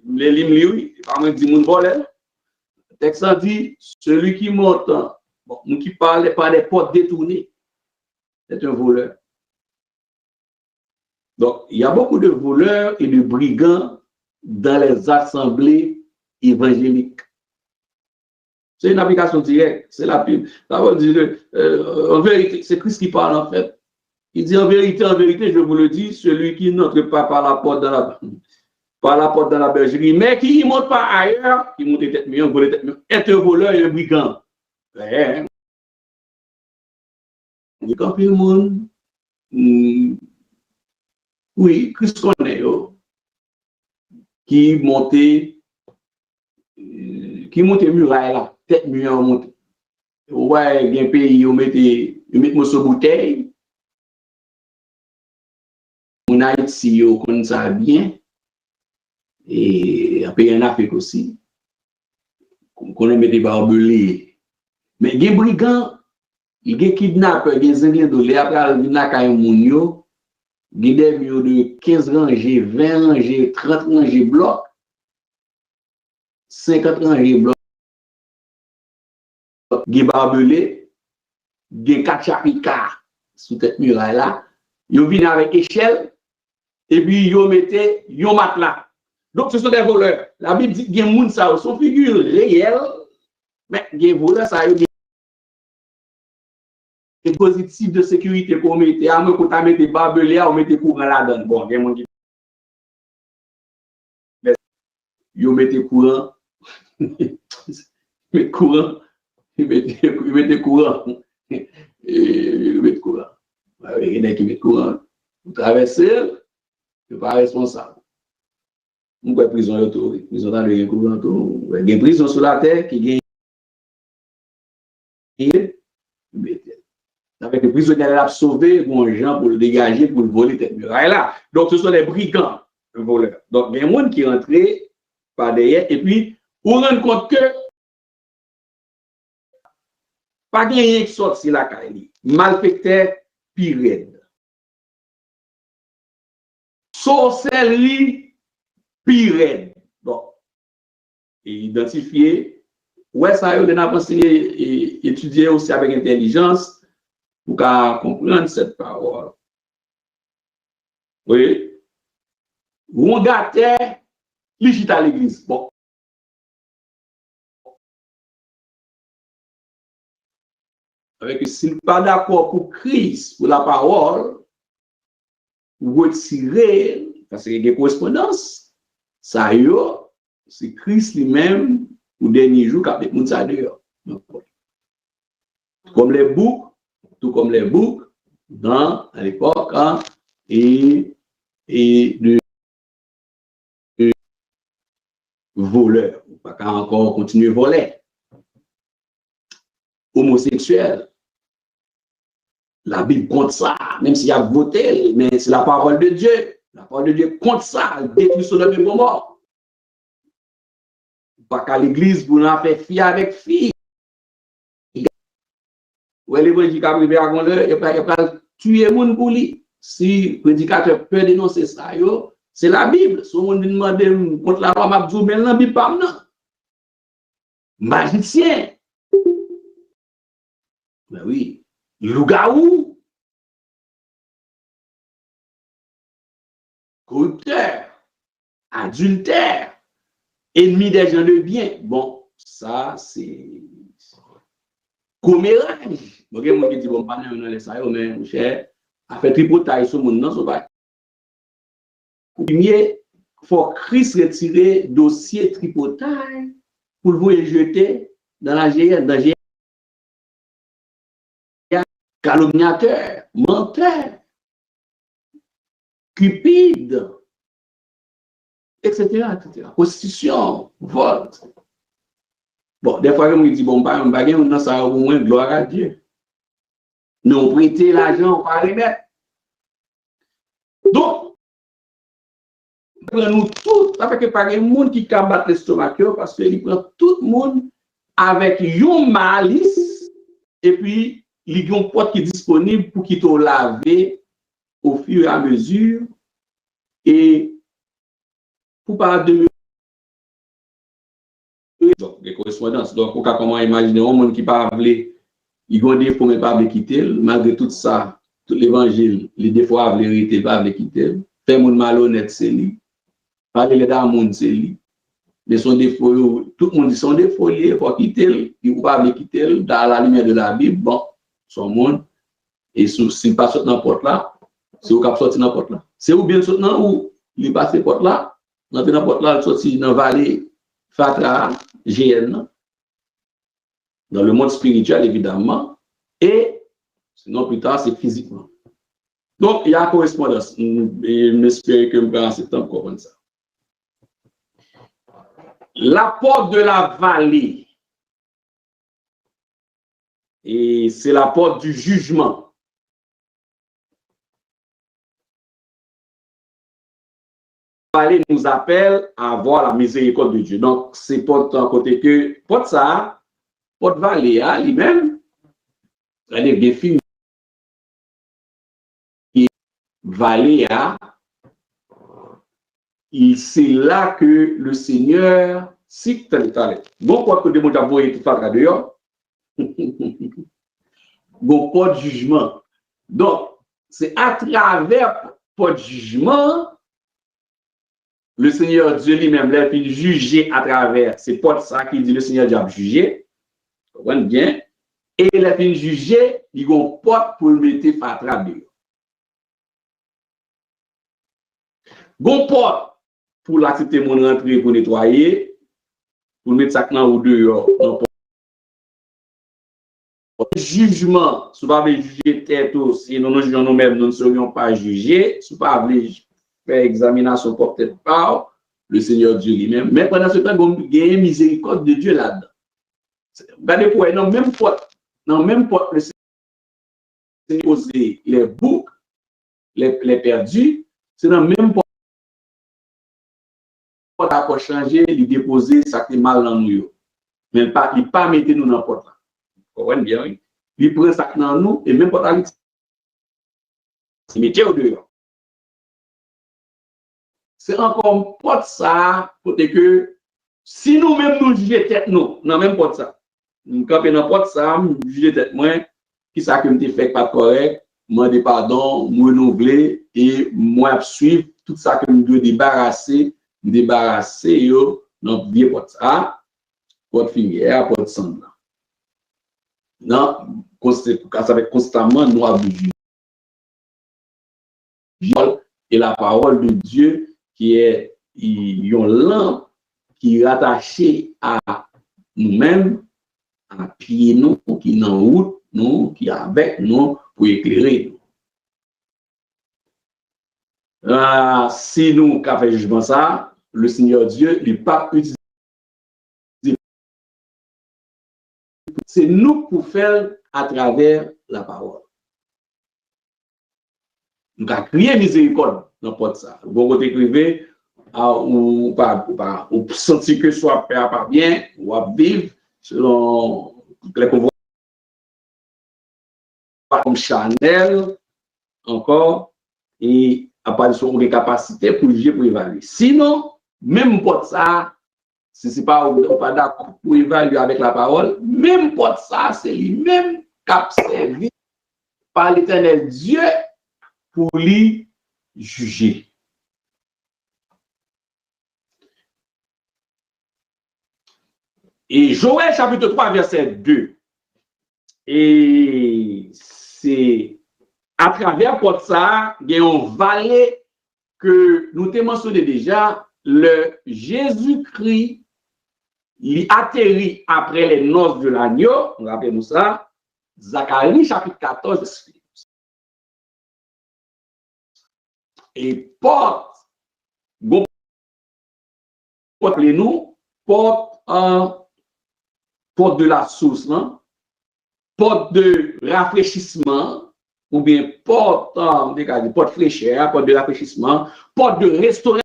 les lignes, oui, pas moi dit mon voleur. Le texte dit, celui qui monte, bon, qui parle par des portes détournées, est un voleur. Donc, il y a beaucoup de voleurs et de brigands dans les assemblées évangéliques. C'est une application directe, c'est la Bible. En vérité, c'est Christ qui parle en fait. Il dit en vérité, je vous le dis, celui qui n'entre pas par la porte dans la bergerie, mais qui ne monte pas ailleurs, qui monte tête million, est un voleur et un brigand. Il y a le monde. Oui, Christ connaît, qui montait muraille là, tête million monte. Ouais, il y a un pays, ils mettent sur bouteille. En Haïti, on connaît ça bien. Et après, en Afrique aussi. On connaît des barbelés. Mais il y a des brigands il y a kidnappeur, il y a des Anglais de l'air, après, il y a des murs de 15 rangées, 20 rangées, 30 rangées blocs, 50 rangées blocs, il y a barbelé, il y a 4 chapitres sous cette muraille là, ils viennent avec échelle, et puis ils mettent un matelas. Donc ce sont des voleurs. La Bible dit qu'il y a des gens qui sont figures réelles, mais il y a des voleurs, ça y est. Les dispositifs de sécurité qu'on mette, à moins qu'on t'a mis des barbelés, on met des courants là-dedans. Bon, il y a des gens qui mettent courant, mettent courant, mettent courant, mettent courant. Il y en a qui mettent courant. Vous traversez, vous n'êtes pas responsable. Vous pouvez prison autour, prison dans le courant, il y a des prisons sur la terre qui gagnent. Avec les prisonniers à sauver, bon gens pour le dégager, pour le voler cette muraille là. Donc ce sont des brigands, voleurs. Donc il y a des gens qui rentrent par derrière et puis on rend compte que pas rien qui sort sur la caille. Malfaiteur pire. Sorcellerie pire. Donc identifier, ouais ça on a pensé étudier aussi avec intelligence. Pour comprendre cette parole. Oui. On gâtait l'égite à l'église. Bon. Avec s'il n'est pas d'accord pour Christ, pour la parole, vous retirez, parce qu'il y a des correspondances, ça y est, c'est Christ lui-même, au dernier jour, qui a fait tout ça dehors. Comme les boucs, tout comme les boucs, à l'époque, hein, et de voleurs, pas encore continuer à voler. Homosexuel, la Bible compte ça, même s'il y a voté, mais c'est la parole de Dieu. La parole de Dieu compte ça, elle détruit son homme pour mort. Pas qu'à l'église, vous n'en faites fille avec fille. Ou les prédicateurs privés à l'heure, il n'y a pas tuer les gens pour lui. Si le prédicateur peut dénoncer ça, c'est la Bible. Si on demande contre la loi, m'a dit, mais la Bible pas non. Magicien. Ben oui. Loup-garou. Corrupteur. Adultère. Ennemi des gens de bien. Bon, ça, c'est commérage. Ok, moi qui dis, bon, pas dans les ça, mais mon cher, a fait tripotage sur mon nom, ça va. Premier, il faut Christ retirer dossier tripotage pour vous jeter dans la géhenne, dans la géhenne. Calomniateur, menteur, cupide, etc., etc. Prostitution, vol. Bon, des fois, je me dis, bon, pas un ça au moins gloire à Dieu. Nous prêter l'argent, on va remettre. Donc, nous tout, ça fait que par un monde qui combat l'estomac, parce qu'il prend tout le monde avec une malice, et puis il y a une porte qui est disponible pour qu'il te laver au fur et à mesure, et pour pas de des correspondances. Donc, on peut comment imaginer un monde qui parle, il y a des défauts, mais pas quitter, malgré tout ça, tout l'évangile, les défauts à vérité, pas quitter. Faire mon malhonnête, c'est lui. Parler les dames, monde, c'est lui. Mais son défaut, tout le monde dit son défaut, il faut quitter, il ne faut pas quitter dans la lumière de la Bible, bon, son monde, et s'il passe dans la porte là, c'est où qu'il sorti dans la porte là. C'est où bien sorti dans où il passe dans la porte là, dans la porte là, il sorti dans la vallée, Fatra, GN, dans le monde spirituel évidemment, et sinon plus tard c'est physiquement. Donc il y a correspondance, et j'espère que vous avez assez de temps pour comprendre ça. La porte de la vallée, et c'est la porte du jugement. La vallée nous appelle à avoir la miséricorde de Dieu. Donc c'est porte en côté que, porte ça, porte vallée, lui-même, C'est-à-dire des films qui valaient à. Et c'est là que le Seigneur, si tu as bon, quoi que de mon aboué tout ça dehors, bon, pas de jugement. Donc, c'est à travers pas de jugement, le Seigneur Dieu lui-même l'a fait juger à travers. C'est pas ça qu'il dit le Seigneur Dieu a jugé. Vous comprenez bien? Et il a fait juger, il n'y a pas pour le mettre à travers. Bon porte pour l'accepter mon rentrée pour nettoyer, pour mettre ça dans ou dehors. Jugement, si vous ne juger tête aussi, nous nous-mêmes, nous ne serions pas jugés. Si vous ne pouvez pas faire examination pour peut-être pas, le Seigneur Dieu lui-même. Mais pendant ce temps, il y a une miséricorde de Dieu là-dedans. Regardez pour non, même pas le Seigneur poser les boucs, les perdus, c'est dans même pas pour changer, il déposer ça qui est mal dans nous. Mais il ne pas mettre nous dans la porte. Vous comprenez bien, oui? Il prend ça dans nous et même pas il met au dehors. C'est encore pas ça, pour que si nous-mêmes nous jugeons tête, nous, non, même pas ça. Nous campons dans pas ça, nous jugeons tête, moi, qui ça que me fait pas correct, moi, des pardons, moi, renouveler et moi, suivre tout ça que nous devons débarrasser, yo, dans vieux pot ça, pot finière, pot sanglant. Non, ça va être constamment nous avons et la parole de Dieu qui est une lampe qui est rattachée à nous-mêmes, à pied nous, qui est en route, nous, qui est avec nous pour éclairer nous. Si nous avons fait jugement ça, le Seigneur Dieu n'est pas utilisé. C'est nous pour faire à travers la parole. Nous avons crié miséricorde dans le ça. Vous pouvez écrire ou sentir que soit père par bien, ou à vivre selon les convois comme Chanel, encore, et à partir de capacité pour juger, pour évaluer. Sinon, même pour ça, si ce n'est pas d'accord pour évaluer avec la parole, même pour ça, c'est lui-même qui a servi par l'Éternel Dieu pour lui juger. Et Joël chapitre 3, verset 2. Et c'est à travers ça, il y a un valet que nous t'ai mentionné déjà, le Jésus-Christ, il atterrit après les noces de l'agneau, rappelez-nous ça, Zacharie chapitre 14, et porte, bon, nous, porte de la source, non? Porte de rafraîchissement, ou bien porte fraîcheur, porte de rafraîchissement, porte de restauration.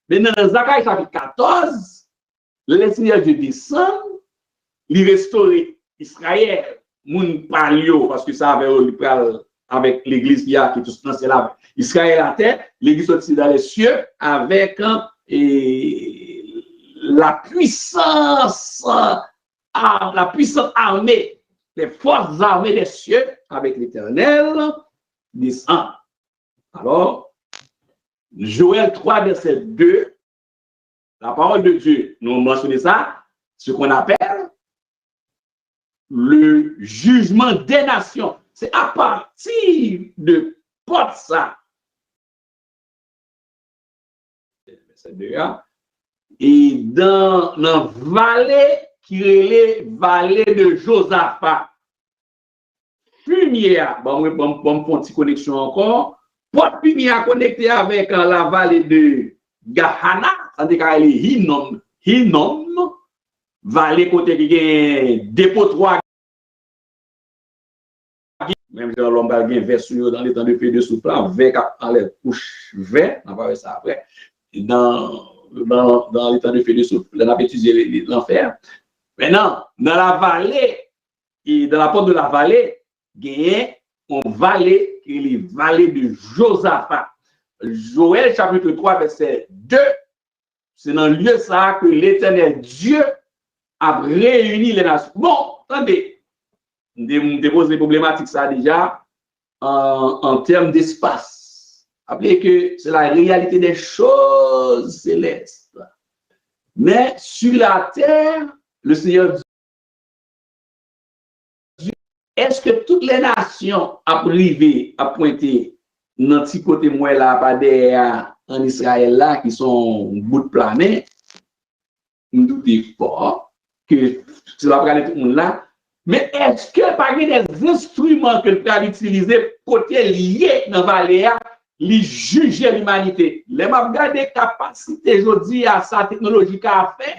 Mais dans Zacharie chapitre 14, le Seigneur Dieu descend, il restaure Israël, moun palio, parce que ça avait avec l'église qui est tout dans là. Israël à terre, l'église aussi dans les cieux, avec la puissance armée, les forces armées des cieux, avec l'Éternel, descend. Alors, Joël 3, verset 2, la parole de Dieu, nous mentionnons ça, ce qu'on appelle le jugement des nations. C'est à partir de ça. Et dans la vallée qui est la vallée de Josaphat, fumière, bon, une petite connexion encore, pas fumière connecté avec la vallée de Gahana, c'est-à-dire qu'elle est Hinnom, vallée côté qui est dépôt 3. Même si l'homme a bien version dans les temps de feu de souffle, vert dans les couches vert, on va voir ça après. Dans les temps de feu de souffle, on a étudié l'enfer. Maintenant, dans la vallée, et dans la porte de la vallée, il y a une vallée qui est la vallée de Josaphat. Joël chapitre 3, verset 2, c'est dans le lieu ça que l'Éternel Dieu a réuni les nations. Bon, attendez, on dépose des problématiques ça déjà en termes d'espace. Rappelez que c'est la réalité des choses célestes. Mais sur la terre, le Seigneur Dieu, est-ce que toutes les nations à privé, à pointer, dans petit côté moi là, pas derrière en Israël là, qui sont bout de planète, nous doutons fort que c'est la planète tout le monde là. Mais est-ce que par des instruments que le peut utiliser côté lié dans la vallée, les juger l'humanité? Les m'a regardé capacité aujourd'hui à sa technologie qu'a fait.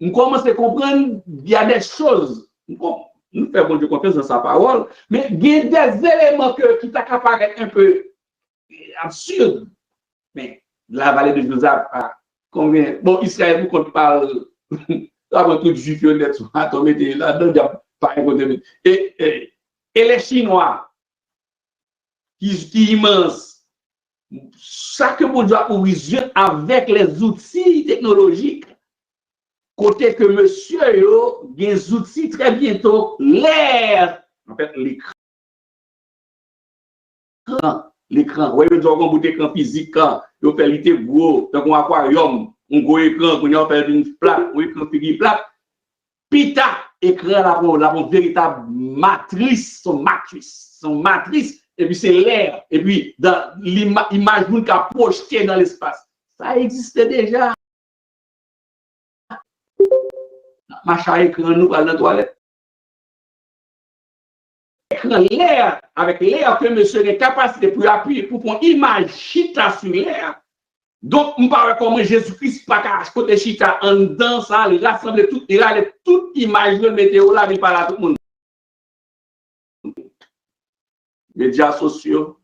On commence à comprendre qu'il y a des choses. Nous faisons de confiance dans sa parole, mais il y a des éléments qui t'apparaissent un peu absurdes. Mais la vallée de Josaph, combien? Bon, Israël, quand on parle, avant tout, juif, honnête, on mettait là-dedans, pas et les Chinois, qui immenses, chaque monde doit ouvrir avec les outils technologiques. Côté que monsieur yo, des outils très bientôt, l'air, en fait, l'écran, ouais, ils ont un bout d'écran physique, ils fait l'été gros, donc un aquarium, un gros écran, qu'on a fait une plaque, un écran figure plaque, pita, écran là, une véritable matrice, son matrice, et puis c'est l'air, et puis dans l'image qu'on a projetée dans l'espace. Ça existait déjà. Machin écran, nous, dans la toilette. L'air, avec l'air que monsieur est capacité pour appuyer, pour prendre image chita sur l'air. Donc, on parle comment Jésus-Christ, pas qu'à côté chita, en dedans, ça, il rassemble tout, il a toute image de météo là, il parle à tout le monde. Médias sociaux.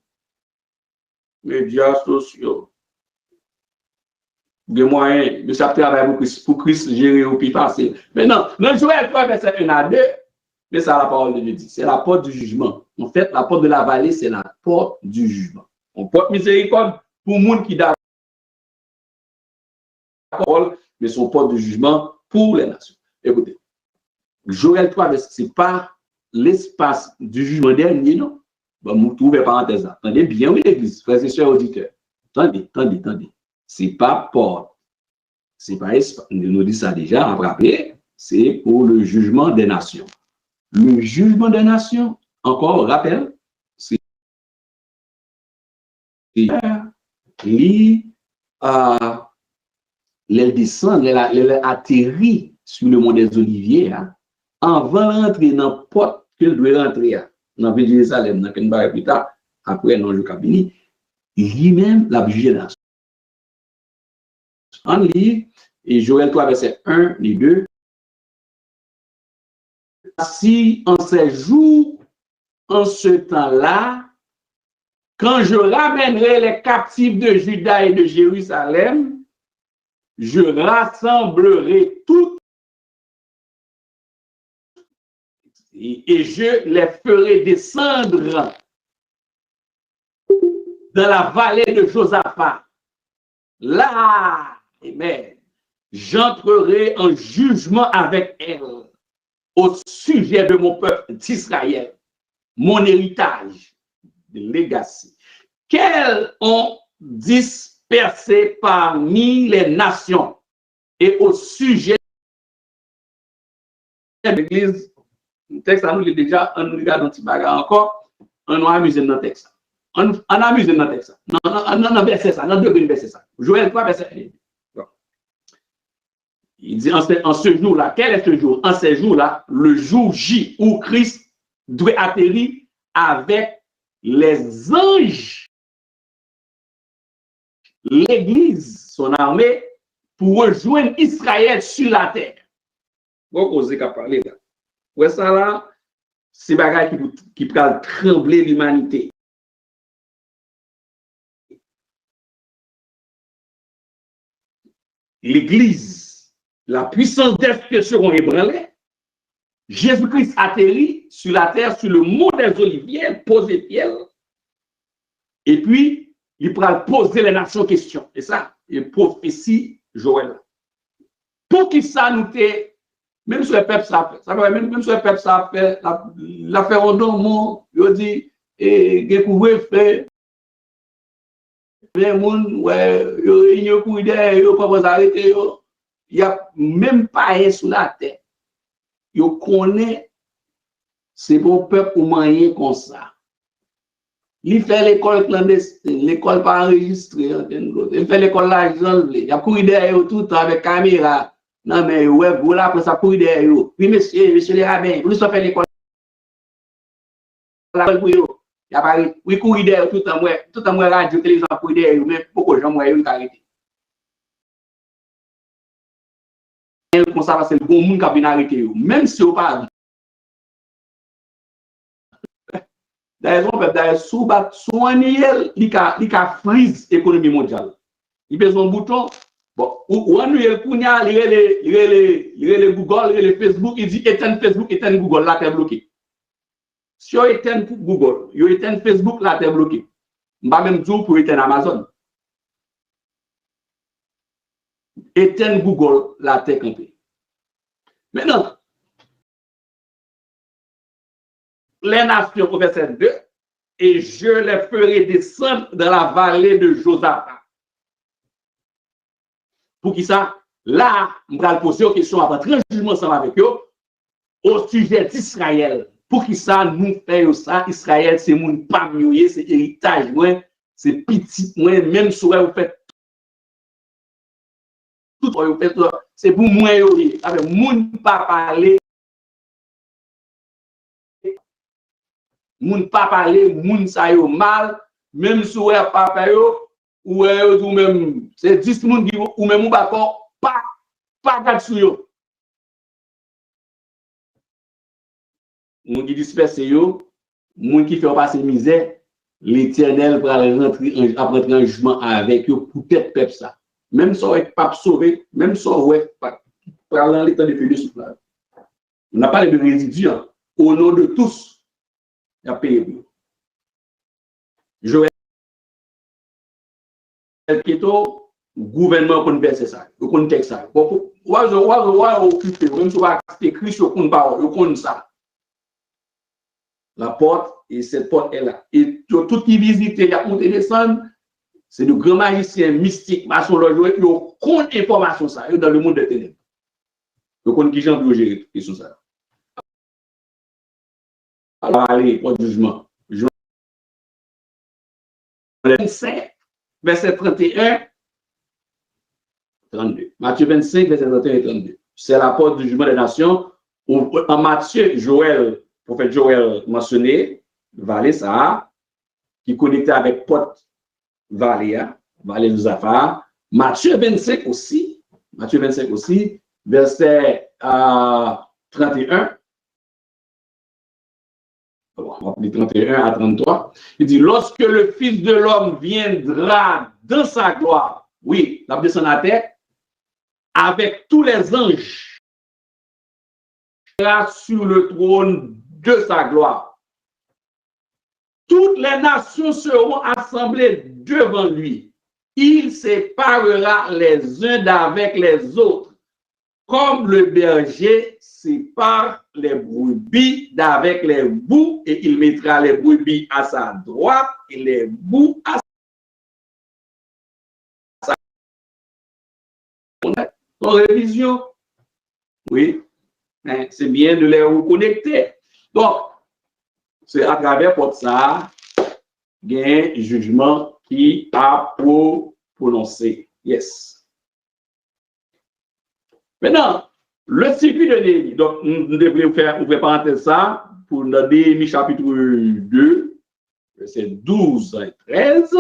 Des moyens, de ça travaille pour Christ gérer au plus facile. Maintenant, dans Joël 3, verset 1 à 2, mais ça, la parole de Dieu dit, c'est la porte du jugement. En fait, la porte de la vallée, c'est la porte du jugement. On porte miséricorde pour le monde qui d'accord, mais son porte du jugement pour les nations. Écoutez, Joël 3, c'est pas l'espace du jugement dernier, non? Bon, vous trouvez parenthèse là. Attendez bien, oui, l'église, frères et sœurs auditeurs. Attendez. C'est pas porte. C'est pas espace. Nous dit ça déjà, on rappelle, c'est pour le jugement des nations. Le jugement des nations, encore, rappel, c'est les descendent, les atterrit sur le mont des Oliviers, hein, avant d'entrer dans la porte qu'elle doit rentrer dans la Jérusalem, dans le plus tard, après, dans le cabinet, lui-même l'a jugé dans on lit, et Joël 3, verset 1 et 2. Si en ces jours, en ce temps-là, quand je ramènerai les captifs de Juda et de Jérusalem, je rassemblerai tout et je les ferai descendre dans la vallée de Josaphat. Là, amen, j'entrerai en jugement avec elle au sujet de mon peuple d'Israël, mon héritage de legacy, qu'elles ont dispersé parmi les nations, et au sujet de l'Église. Le texte, nous l'est déjà, on nous regarde un petit bagarre encore, on nous amuse dans le texte. On amuse dans le texte. Non, verset ça, non, deux verset ça. Joël 3, verset 1. Il dit en ce jour-là, quel est ce jour? En ce jour-là, le jour J où Christ doit atterrir avec les anges, l'Église, son armée, pour rejoindre Israël sur la terre. Vous osez qu'à parler là. Ouais, ça là, c'est bagaille qui peut trembler l'humanité. L'Église, la puissance d'esprit seront ébranlées. Jésus-Christ atterrit sur la terre, sur le mont des Oliviers, posé pied. Et puis, il pourra poser les nations questions. Et ça, il prophétie Joël. Pour qui ça nous fait, même sur le peuple, ça fait, même sur le peuple, ça fait, l'affaire au nom, il dit, et découvrir, fait, les gens, ouais, ils ont couru derrière, ils ont pas arrêté, il n'y a même pas un sur la terre. Ils connaissent, c'est bon peuple pour manger comme ça. Il fait l'école clandestine, l'école pas enregistrée, il fait l'école l'argent, il a couru derrière tout le temps avec caméra. Non, mais ouais, voilà, après ça, courir derrière eux. Oui, monsieur les rabbins, vous avez fait l'école. Il a pas oui, courir derrière tout le temps, moi, radio, télévision, courir derrière eux, mais pourquoi les gens m'ont arrêté? Comme ça, c'est le bon monde qui a bien arrêté. Même si on parle. D'ailleurs, sous un niel, il a frise l'économie mondiale. Il besoin de bouton. Bon, ou un niel, il y a Google, il y a Facebook, il dit éteindre Facebook, éteindre Google, là, t'es bloqué. Si on éteint Google, on éteint Facebook, là, t'es bloqué. On va même dire pour éteindre Amazon. Éteindre Google, là, t'es campé. Maintenant, les nations, au verset 2, et je les ferai descendre dans la vallée de Josaphat. Pour qui ça? Là, on va poser une question avant de jugement ensemble avec eux au sujet d'Israël. Pour qui ça, nous faisons ça? Israël, c'est mon pas mieux, c'est héritage, c'est petit, même si vous faites tout, c'est pour moi, avec mon pas parler. Moun pas parler, moun sa yo mal, même si ou papa yo, ou même, c'est 10 moun qui ou même ou pas gade sou yo. Moun qui disperse yo, moun qui fait passer misère, l'Éternel va rentrer en jugement avec eux pour peut-être peuple ça. Même si on n'est pas sauvé, même si on n'est pas dans l'état de Félix sur place. On a parlé de résidus au nom de tous. Il a payé. Joël Keto, gouvernement pour verser ça, vous connaissez ça. Bon, occupé, même si vous avez écrit sur une parole, vous connaissez ça. La porte, et cette porte est là. Et tout qui visite, il y a monté descendre, c'est de grands magiciens mystiques, maçons, ils ont compte information ça, dans le monde des ténèbres. Vous connaissez qui j'en veux gérer, question ça. Alors, allez, pour le jugement. 25, verset 31, 32. Matthieu 25, verset 31 et 32. C'est la porte du jugement des nations. En Matthieu, Joël, prophète Joël mentionné, vallée ça, qui connectait avec porte vallée, vallée de Josaphat. Matthieu 25 aussi, verset 31. 31 à 33, il dit, lorsque le Fils de l'homme viendra dans sa gloire, oui, la descend à terre, avec tous les anges, sur le trône de sa gloire. Toutes les nations seront assemblées devant lui. Il séparera les uns d'avec les autres, comme le berger sépare les brebis d'avec les boucs, et il mettra les brebis à sa droite et les boucs à sa droite. En révision, oui, c'est bien de les reconnecter. Donc, c'est à travers pour ça, il y a un jugement qui a prononcé. Yes. Maintenant, le circuit de Néhémie. Donc, nous devrions faire, ouvrir parenthèse ça, pour notre Néhémie chapitre 2, verset 12 et 13.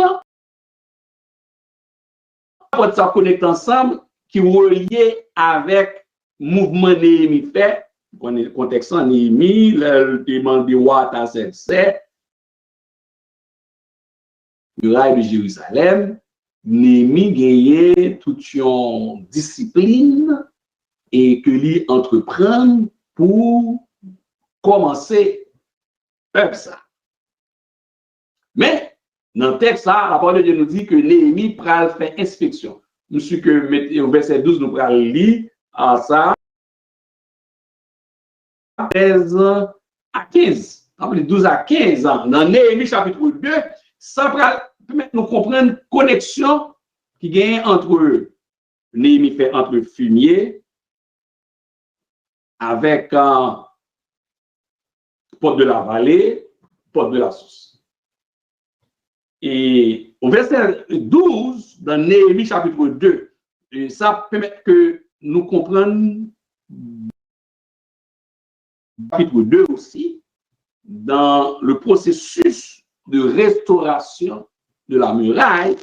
Pour ça connecte ensemble, qui est relié avec le mouvement Néhémie fait, le contexte en Néhémie, le demande de Ouata 7, le rail de Jérusalem, Néhémie gagne toute une discipline et que lui entreprendre pour commencer faire ça. Mais, dans le texte, la parole de Dieu nous dit que Néhémie pral faire inspection. Monsieur que au verset 12, nous pral lire à ça, 13 à 15. 12 à 15 ans. Dans Néhémie chapitre 2, ça permet nous comprendre la connexion qui gagne entre Néhémie fait entre fumier avec porte de la vallée, porte de la source. Et au verset 12, dans Néhémie chapitre 2, ça permet que nous comprenions chapitre 2 aussi, dans le processus de restauration de la muraille,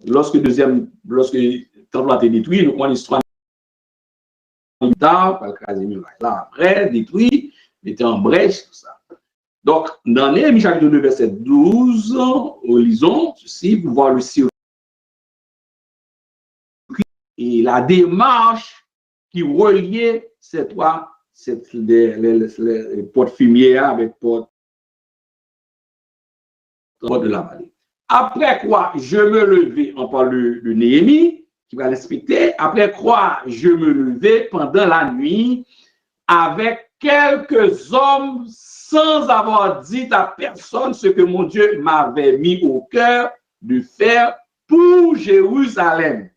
lorsque le temple a été détruit, nous connaissons l'histoire par le cas des murailles. Là, après, détruit, il était en brèche, tout ça. Donc, dans Néhémie chapitre 2, verset 12, lisons ceci pour voir le circuit et la démarche qui reliait ces trois, les portes fumières avec porte de la vallée. Après quoi, je me levai, on parle de Néhémie, qui va l'expliquer. Après quoi, je me levai pendant la nuit avec quelques hommes sans avoir dit à personne ce que mon Dieu m'avait mis au cœur de faire pour Jérusalem.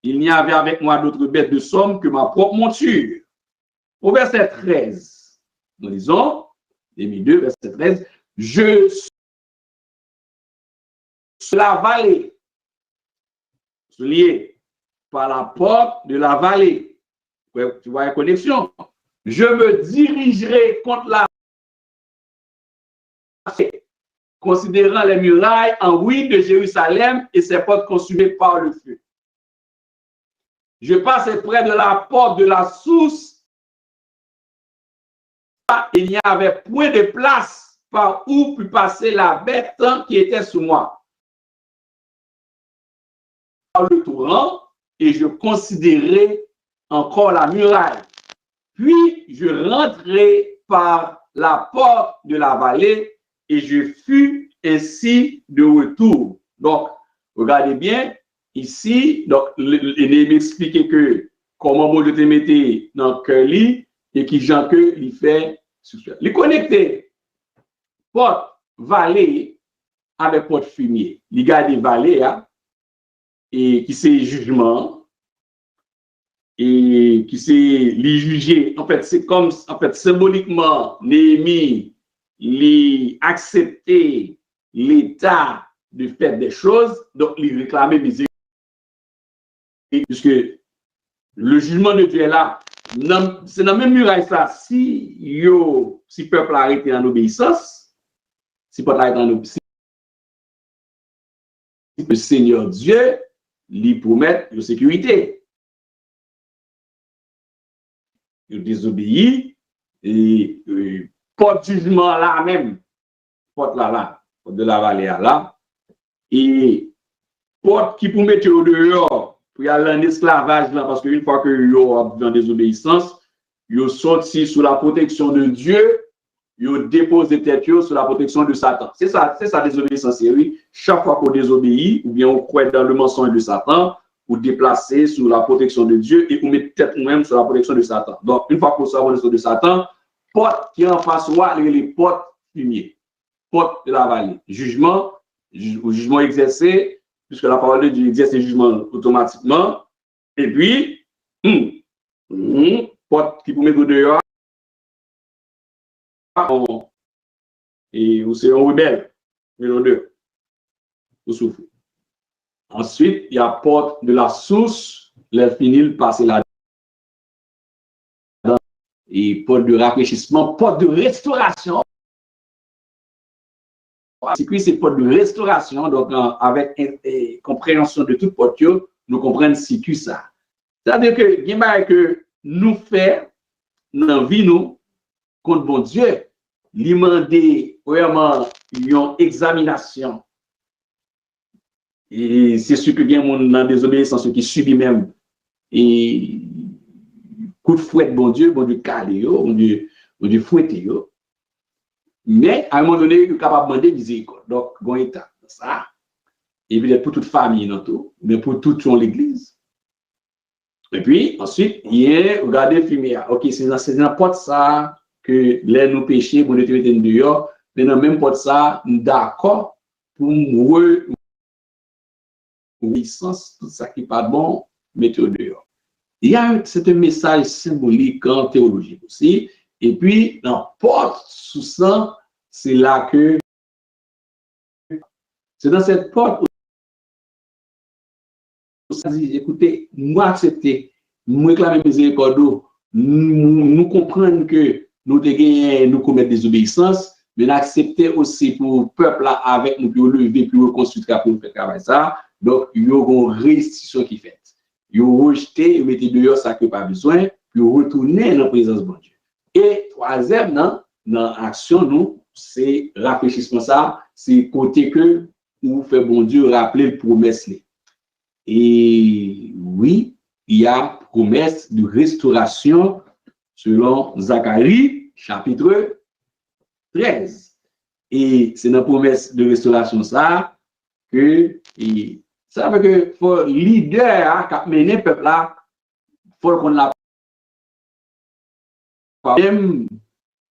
Il n'y avait avec moi d'autres bêtes de somme que ma propre monture. Au verset 13, nous lisons, Néhémie 2, verset 13, je suis sur la vallée, souligné par la porte de la vallée. Tu vois la connexion. Je me dirigerai contre la considérant les murailles en ruine de Jérusalem et ses portes consumées par le feu. Je passai près de la porte de la source. Il n'y avait point de place par où put passer la bête qui était sous moi. Par le torrent, et je considérai encore la muraille. Puis je rentrai par la porte de la vallée et je fus ainsi de retour. Donc, regardez bien, ici, donc, il m'expliquait que comment mon Dieu te mettait dans le cœur et qui Jean que il fait. Il connecté porte vallée avec porte fumier. Il garde vallée et qui c'est jugement. Et qui s'est les juger. En fait, c'est comme, en fait, symboliquement, Néhémie, il acceptait l'état de faire des choses, donc il réclamait miséricorde. Puisque le jugement de Dieu est là. C'est dans la même muraille ça. Si le peuple a arrêté en obéissance, si le peuple a arrêté en obéissance, le Seigneur Dieu lui promet de sécurité. Il désobéit et porte jugement là même, porte là, porte de la vallée là, et porte qui pour mettre au dehors, pour y aller en esclavage là, parce qu'une fois que yo dans désobéissance, yo sorti sous la protection de Dieu, yo dépose tête sous la protection de Satan. C'est ça désobéissance, oui. Chaque fois qu'on désobéit, ou bien on croit dans le mensonge de Satan, ou déplacer sous la protection de Dieu et ou mettre tête nous-mêmes sous la protection de Satan. Donc, une fois qu'on sort la protection de Satan, porte qui en face les portes fumier, porte de la vallée, jugement exercé, puisque la parole de Dieu exerce le jugement automatiquement, et puis, porte qui peut mettre dehors, et ou c'est un rebelle, numéro 2, vous souffrez. Ensuite, il y a porte de la source, les finils passer là-dedans. Et porte de rafraîchissement, porte de restauration. C'est porte de restauration, donc avec compréhension de toute porte, nous comprenons si que ça. C'est-à-dire que nous faisons dans la vie, nous, contre bon Dieu, lui demander vraiment une examination. Et c'est sûr que bien mon dans désobéissance qui subit même et coup de fouette, bon Dieu calé, bon Dieu fouetté. Mais à un moment donné, il est capable de demander miséricorde. Donc, bon état, ça. Et puis, pour toute famille, non tout, mais pour toute l'église. Et puis, ensuite, il y a, regardez, fumier. Ok, c'est n'importe ça que les nous péchés, pour nous mettre dehors, mais dans même pas ça, d'accord, pour nous licence, tout ça qui n'est pas bon, mettez dehors. Il y a c'est un message symbolique en théologie aussi. Et puis, dans porte sous ça, c'est là que c'est dans cette porte où ça dit, écoutez, nous accepter, nous réclamer miséricorde, nous comprendre que nous nous commettons des obéissances, mais nous accepter aussi pour le peuple là avec nous, pour lever, pour reconstruire, pour faire travail ça. Donc, il y a une restitution qui est faite. Ils ont rejeté, ils mettez dehors ça que pas besoin, puis retourner dans la présence de Dieu. Et troisième, dans l'action, nous, c'est rafraîchissement ça, c'est côté que vous fait bon Dieu rappeler le promesse. Et oui, il y a promesse de restauration selon Zacharie, chapitre 13. Et c'est dans la promesse de restauration ça que ça veut que pour leader qui a mené le peuple là, il faut qu'on l'a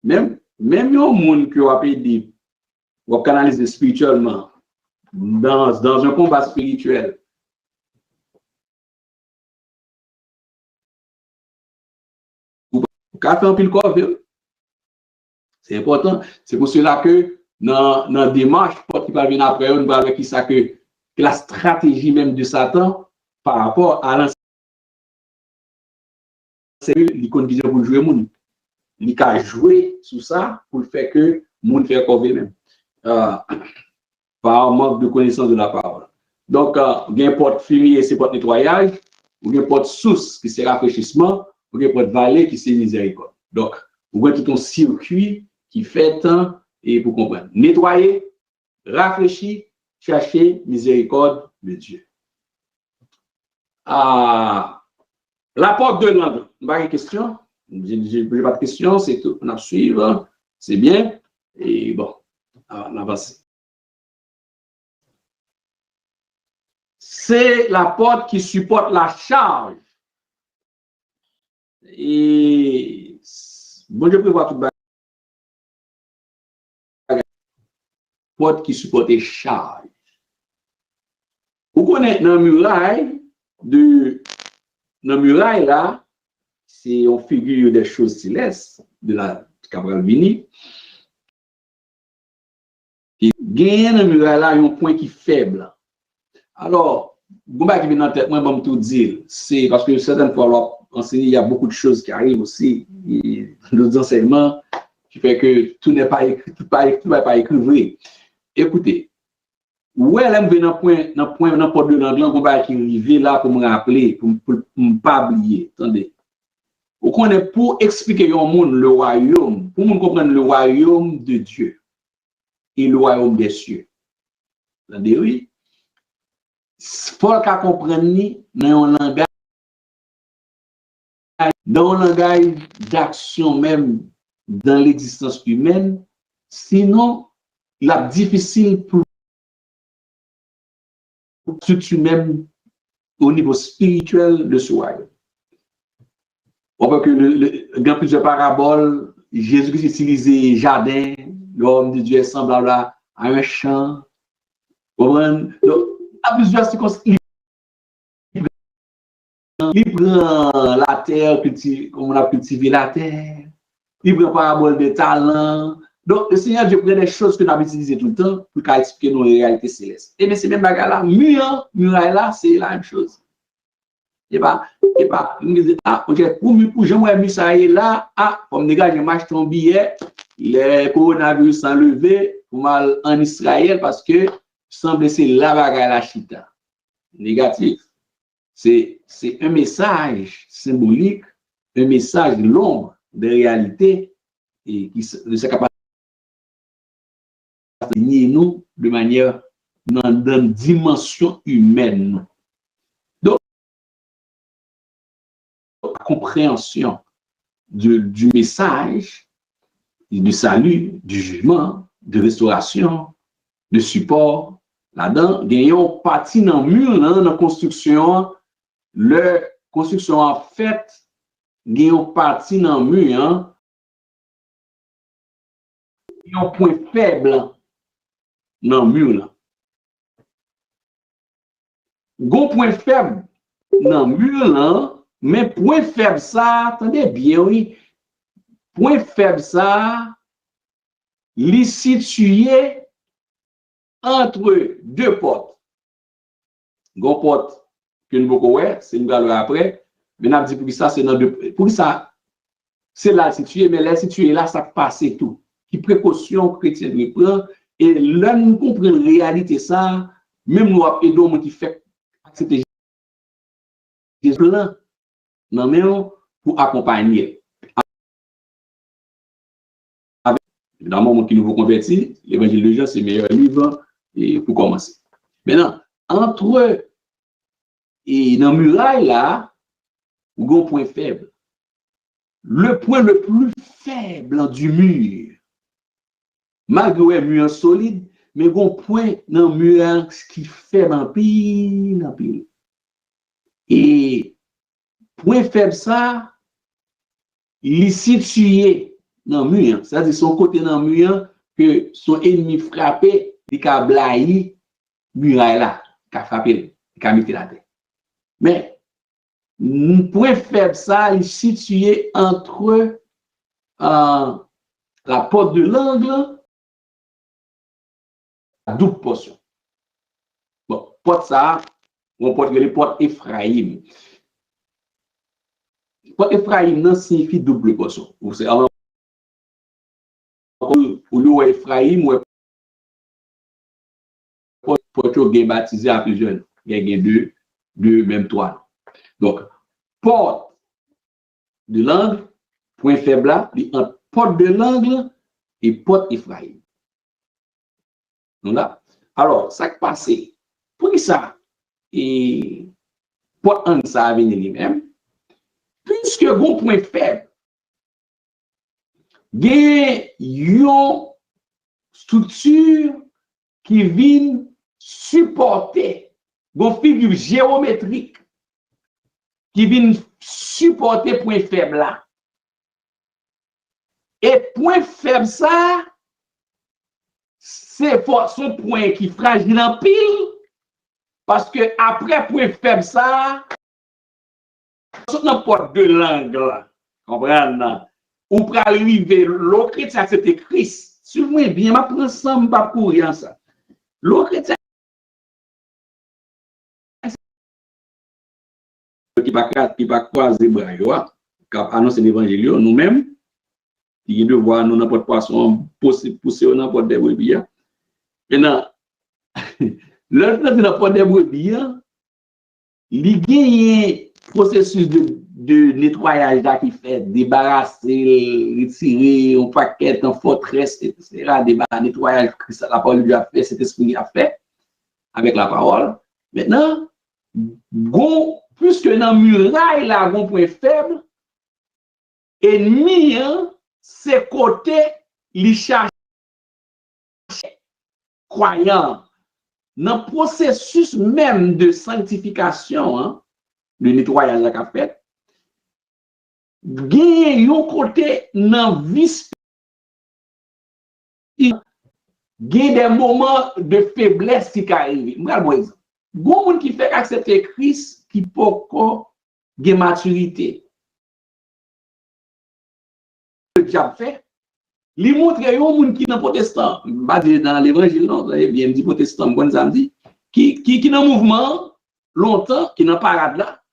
même les gens qui ont aidé ou canaliser spirituellement dans un combat spirituel. C'est important. C'est pour cela que dans la démarche qui va venir après, on va avec qui ça que la stratégie même de Satan par rapport à l'ancien, c'est l'icône qui pour jouer monde. Il a joué sur ça pour le faire que le monde fait encore même. Par manque de connaissance de la parole. Donc, il y a une porte fumier, c'est porte nettoyage, ou une porte source qui c'est rafraîchissement, ou une porte vallée qui c'est miséricorde. Donc, vous voyez tout un circuit qui fait temps et pour comprendre. Nettoyer, rafraîchir, chercher miséricorde de Dieu. La porte de l'angle. Pas de question? Je n'ai pas de question, c'est tout. On a suivre, c'est bien. Et bon, on avance. C'est la porte qui supporte la charge. Et bon, je peux voir tout le bagage. Porte qui supporte les charges. Vous connaissez dans la muraille là, c'est on figure des choses célestes de la Cabral Vini. Et gagne dans la muraille là, il y a un point qui est faible. Alors, bon, qui vient en tête, moi, je vais tout dire. C'est parce que certaines fois, enseigner, il y a beaucoup de choses qui arrivent aussi, d'autres enseignements qui fait que tout n'est pas écrit, tout n'est pas écrit vrai. Écoutez, ouais, là, je vais dans le point, dans le porte de l'anglais, on va qui arriver là pour me rappeler, pour ne pas oublier. Attendez. Vous connaissez, pour expliquer au monde le royaume, pour nous comprendre le royaume de Dieu et le royaume des cieux. Attendez, oui. Il faut qu'on comprenne dans un langage d'action même dans l'existence humaine, sinon, il est difficile pour tout même au niveau spirituel de ce royaume. On voit que dans plusieurs paraboles, Jésus-Christ utilisait jardin, l'homme de Dieu est semblable à un champ. Donc, à plusieurs circonstances, il prend la terre, comme on a cultivé la terre, il prend parabole de talent. Donc, le Seigneur Dieu prend des choses que nous avons utilisées tout le temps pour expliquer nos réalités célestes. Et bien, c'est même bagarre là, muraille là, c'est la même chose. Et pas, on dit, pour j'aimerais mieux ça là, comme les gars, j'ai acheté un billet, le coronavirus s'est levé pour mal en Israël parce que semble c'est la bagarre la chita. Négatif. C'est un message symbolique, un message de l'ombre, de réalité, et qui se capable de nous de manière dans une dimension humaine. Donc, compréhension du message, du salut, du jugement, de restauration, de support. Là-dedans, il y a une partie dans le mur, dans la construction, le construction en fait, il y a une partie dans le mur, il y a un point faible dans le mur. Il y a un point faible dans le mur, mais point faible ça, attendez bien, oui, point faible ça, il est situé entre deux portes. Une porte que nous avons voir, c'est une valeur après, mais nous avons dit pour ça, c'est dans deux. Pour ça, c'est là situé, mais là situé là, ça passe tout. Qui précaution chrétien doit prendre, et là, nous comprenons la réalité, ça, même nous avons aidé qui fait accepter des plans, non, mais pour accompagner. Évidemment, moi qui nous converti, l'évangile de Jean, c'est le meilleur livre et pour commencer. Maintenant, entre et dans la muraille là, il y a un point faible. Le point le plus faible du mur, malgré un mur solide, mais il y a un point dans le mur qui fait en pile, en pile. Et point faible ça, il est situé dans le mur, c'est-à-dire son côté dans le mur que son ennemi frappé, il a blahi muraille là, il a frappé, il a mis la tête. Mais point faible ça, il est situé entre la porte de l'angle, la double portion. Bon, porte ça, on porte les portes Ephraïm. Porte Ephraïm non signifie double portion. Vous savez, alors, pour nous, Ephraïm, porte bien baptisé à plus jeunes. Il y a deux, même trois. Donc, porte de l'angle, point faible là, entre porte de l'angle et porte Ephraïm. Là. Alors, ça qui passe, pour ça, et porte en ça à venir lui-même, puisque bon point faible, il y a une structure qui vient supporter, une figure géométrique qui vient supporter point faible là. Et point faible ça, c'est son point qui est fragile en pile, parce que après point faible ça, c'est n'importe de l'angle, comprenez? Ou pour arriver, l'autre chrétien, c'était Christ. Suivez-moi bien, je prends ça, je ne vais pas courir ça. L'autre chrétien, qui va croiser bras, qui a annoncé l'évangile, nous-mêmes, qui de voir nous n'importe poisson pousser n'importe des brebis. Maintenant, l'autre dans n'importe des brebis, il y a un processus de nettoyage là qui fait débarrasser, retirer un paquet, un forteresse, etc. Nettoyage que la parole lui a fait, cet esprit a fait avec la parole. Maintenant, puisque dans le muraille, là, un point faible, ennemi, ses côtés, il cherche croyant. Dans le processus même de sanctification, le nettoyage qu'a fait, il y a un côté dans vice, il y a des moments de faiblesse qui arrivent. Regarde-moi exemple. Il y a des gens qui fait accepter Christ qui peut avoir de maturité. Le diable fait, il montre à gens qui sont protestants, dans l'évangile, non, vous avez bien dit protestant, bon samedi, qui dans le mouvement longtemps, qui dans parade là,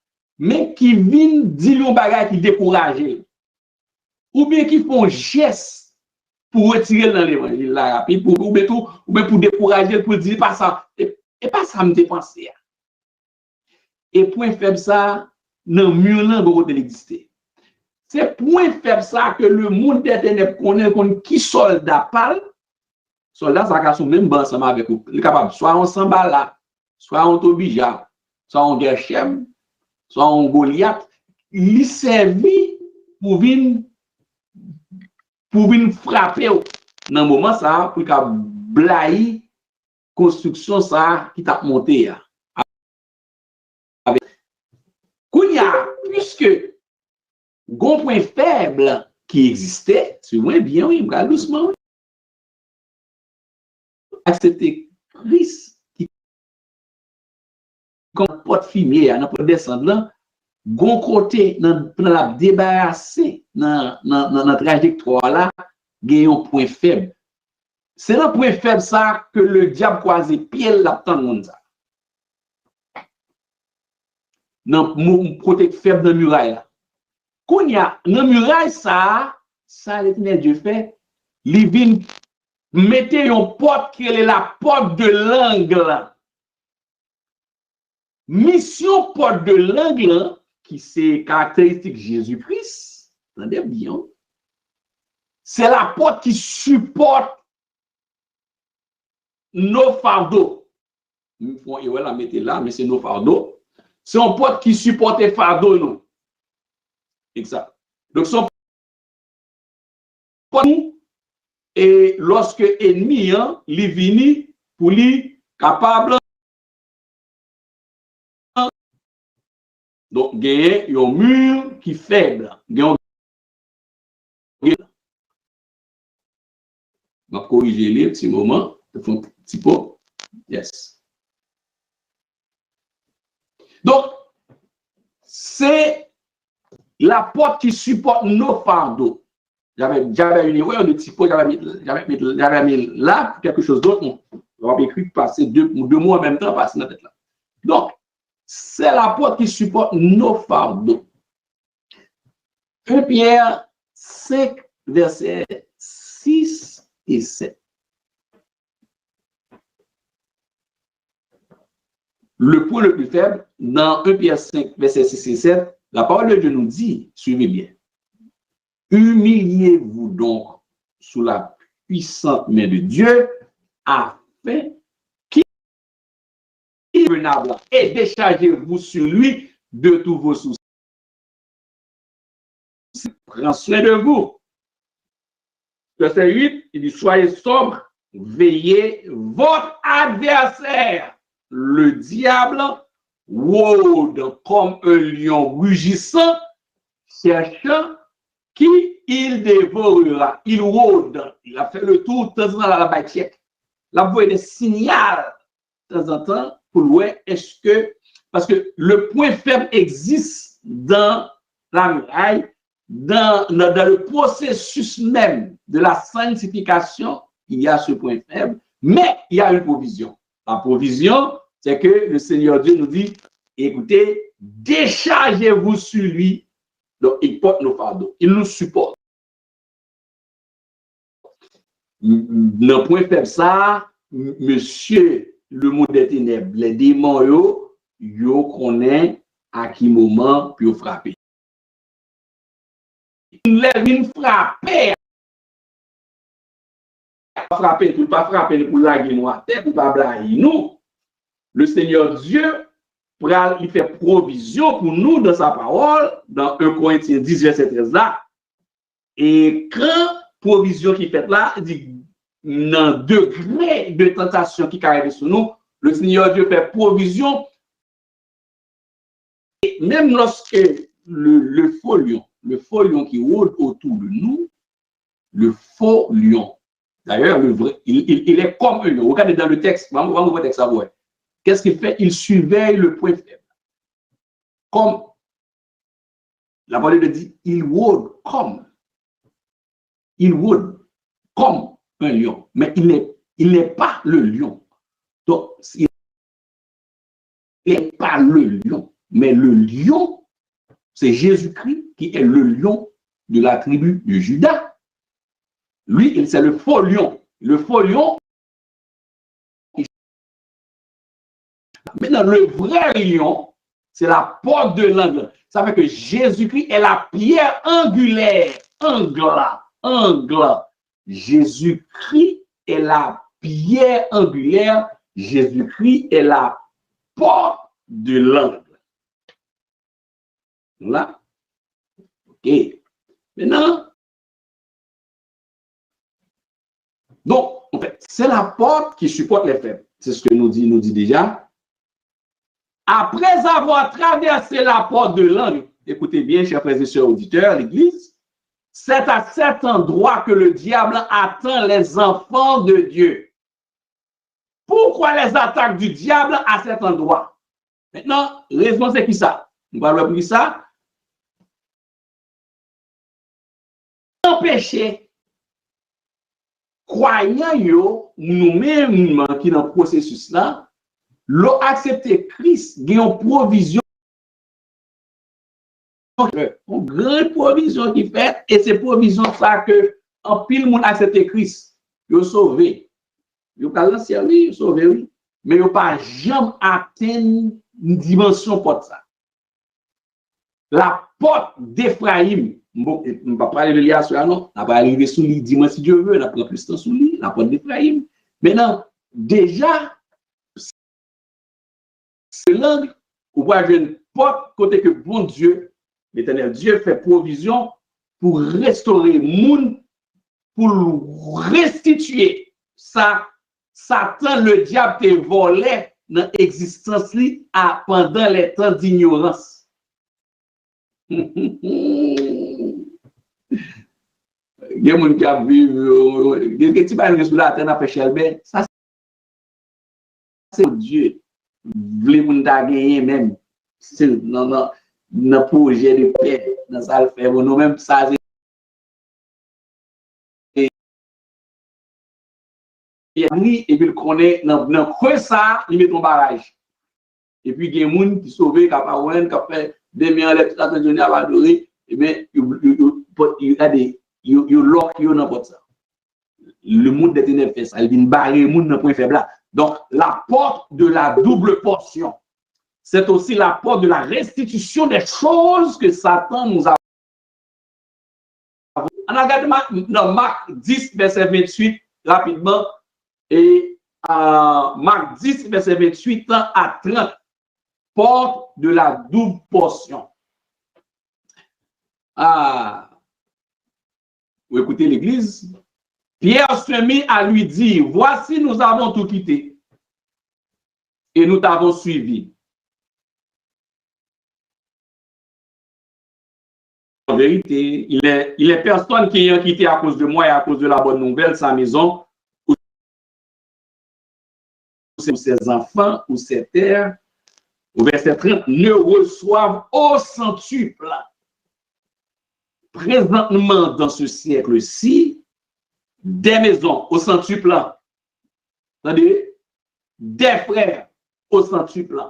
mais qui viennent dire un bagage qui décourage, ou bien qui font geste pour retirer dans l'évangile là rapide, ou bien pour décourager, pour dire pas ça, et pas ça me dépenser. Et point faible ça, non, mieux là, beaucoup de l'exister. C'est point faible ça que le monde des ténèbres connaît qui soldat parle. Soldat, ça sont même bon ensemble avec vous. Il est capable, soit on Sambala, soit on Tobija, soit on Gerchem, soit on Goliath. il servi pour venir frapper dans le moment ça pour qu'il blaye construction ça qui t'a monté avec puisque gon point faible qui existait, c'est moins bien oui, doucement accepter Christ qui comme porte fumier n'a pas descendre là gon côté dans la débarrasser dans trajectoire là gagne un point faible. C'est le point faible ça que le diable croise pied là dans monde ça. Dans mon côté faible de muraille là. Quand il y a dans muraille ça l'Éternel Dieu fait, il vient mettre une porte qui est la porte de l'angle. Mission porte de l'angle qui c'est caractéristique Jésus-Christ, entendez bien. C'est la porte qui supporte nos fardeaux. Il faut la mettre là, mais c'est nos fardeaux. C'est une porte qui supporte les fardeaux, non. Exact. Donc, son porte, et lorsque l'ennemi, il est venu pour lui capable. Donc, il y a un mur qui est faible. On va corriger les petits moments. Un petit peu. Yes. Donc, c'est la porte qui supporte nos fardeaux. J'avais une erreur de typo, j'avais mis là quelque chose d'autre. On va écrire passer deux mots en même temps, passer dans la tête là. Donc, c'est la porte qui supporte nos fardeaux. 1 Pierre 5, versets 6 et 7. Le point le plus faible, dans 1 Pierre 5, versets 6 et 7, la parole de Dieu nous dit, suivez bien, humiliez-vous donc sous la puissante main de Dieu, afin qu'il soit venable et déchargez-vous sur lui de tous vos soucis. Prends soin de vous. Verset 8, il dit, soyez sobre, veillez votre adversaire. Le diable rôde comme un lion rugissant, cherchant qui il dévorera. Il rôde. Il a fait le tour de temps en temps à la bâtisse. La voix des signaux de temps en temps pour voir est-ce que, parce que le point faible existe dans la muraille, dans le processus même de la sanctification, il y a ce point faible, mais il y a une provision. La provision, c'est que le Seigneur Dieu nous dit, écoutez, déchargez-vous sur lui. Donc, il porte nos fardeaux, il nous supporte. Le point faible, ça, monsieur, le monde des ténèbres, les démons, yo connaissent à quel moment puis frapper. Il vient frapper. Frapper, pour pas frapper, pour la guinoire, pour pas blaguer nous. Le Seigneur Dieu, il fait provision pour nous dans sa parole, dans 1 Corinthiens 10, verset 13 là. Et quand provision qui fait là, il dit, dans degré de tentation qui arrive sur nous, le Seigneur Dieu fait provision. Et même lorsque le faux lion qui rôde autour de nous, le faux lion, d'ailleurs, le vrai, il est comme un lion. Regardez dans le texte, on va voir le texte à voir. Qu'est-ce qu'il fait? Il surveille le point faible. Comme la parole de dit, il rôde comme un lion, mais il n'est pas le lion. Donc, il n'est pas le lion, mais le lion, c'est Jésus-Christ qui est le lion de la tribu de Juda. Lui, c'est le faux lion. Le faux lion, maintenant, le vrai lion, c'est la porte de l'angle. Ça fait que Jésus-Christ est la pierre angulaire. Angle. Jésus-Christ est la pierre angulaire. Jésus-Christ est la porte de l'angle. Là, Maintenant, donc, en fait, c'est la porte qui supporte les faibles. C'est ce que nous dit déjà. Après avoir traversé la porte de l'angle, écoutez bien, chers frères et sœurs auditeurs, l'Église, c'est à cet endroit que le diable attend les enfants de Dieu. Pourquoi les attaques du diable à cet endroit? Maintenant, raison c'est qui ça? Nous allons voir ça. Empêcher croyants yo nous-mêmes qui dans le processus là, l'ont accepté Christ, qui ont provision, une grande provision qui fait, et c'est provision ça que en pile monde accepté Christ, ils sauvé. Ils ont ciel, oui, sauvé, oui. Mais ils n'ont pas jamais atteint une dimension pour ça. La porte d'Ephraïm, on ne va pas parler de l'Élia, non, on va arriver sous lui, dis-moi si Dieu veut, on prend plus de temps sous lui, la porte d'Ephraïm. Maintenant, déjà, c'est l'angle où voit une porte côté que bon Dieu, l'Éternel Dieu fait provision pour restaurer le monde, pour restituer ça. Satan, le diable, te volé dans l'existence pendant les temps d'ignorance. Il y a des gens qui ont vu, il y a des gens qui ont la terre à Pechelbert. Ça, c'est Dieu. Voulez vous gagner même. C'est dans le projet de paix, dans ça le fait. Nous-mêmes, ça, et puis il connaît dans quoi ça, il met ton barrage. Et puis il y a des gens qui sauvent, qui ont fait des meilleurs les à adorer, et bien il y a des lock dans ça. Le monde des ténèbres fait ça, il vient barrer le monde dans point faible là. Donc la porte de la double portion, c'est aussi la porte de la restitution des choses que Satan nous a. On regarde dans Marc 10, verset 28, rapidement. Et Marc 10, verset 28 à 30, porte de la double portion. Vous écoutez l'Église? Pierre se mit à lui dire, voici nous avons tout quitté et nous t'avons suivi. En vérité, il est personne qui a quitté à cause de moi et à cause de la bonne nouvelle sa maison, ou ses enfants, ou ses terres, au verset 30, ne reçoivent au centuple. Présentement, dans ce siècle-ci, des maisons au centuple, attendez, des frères au centuple,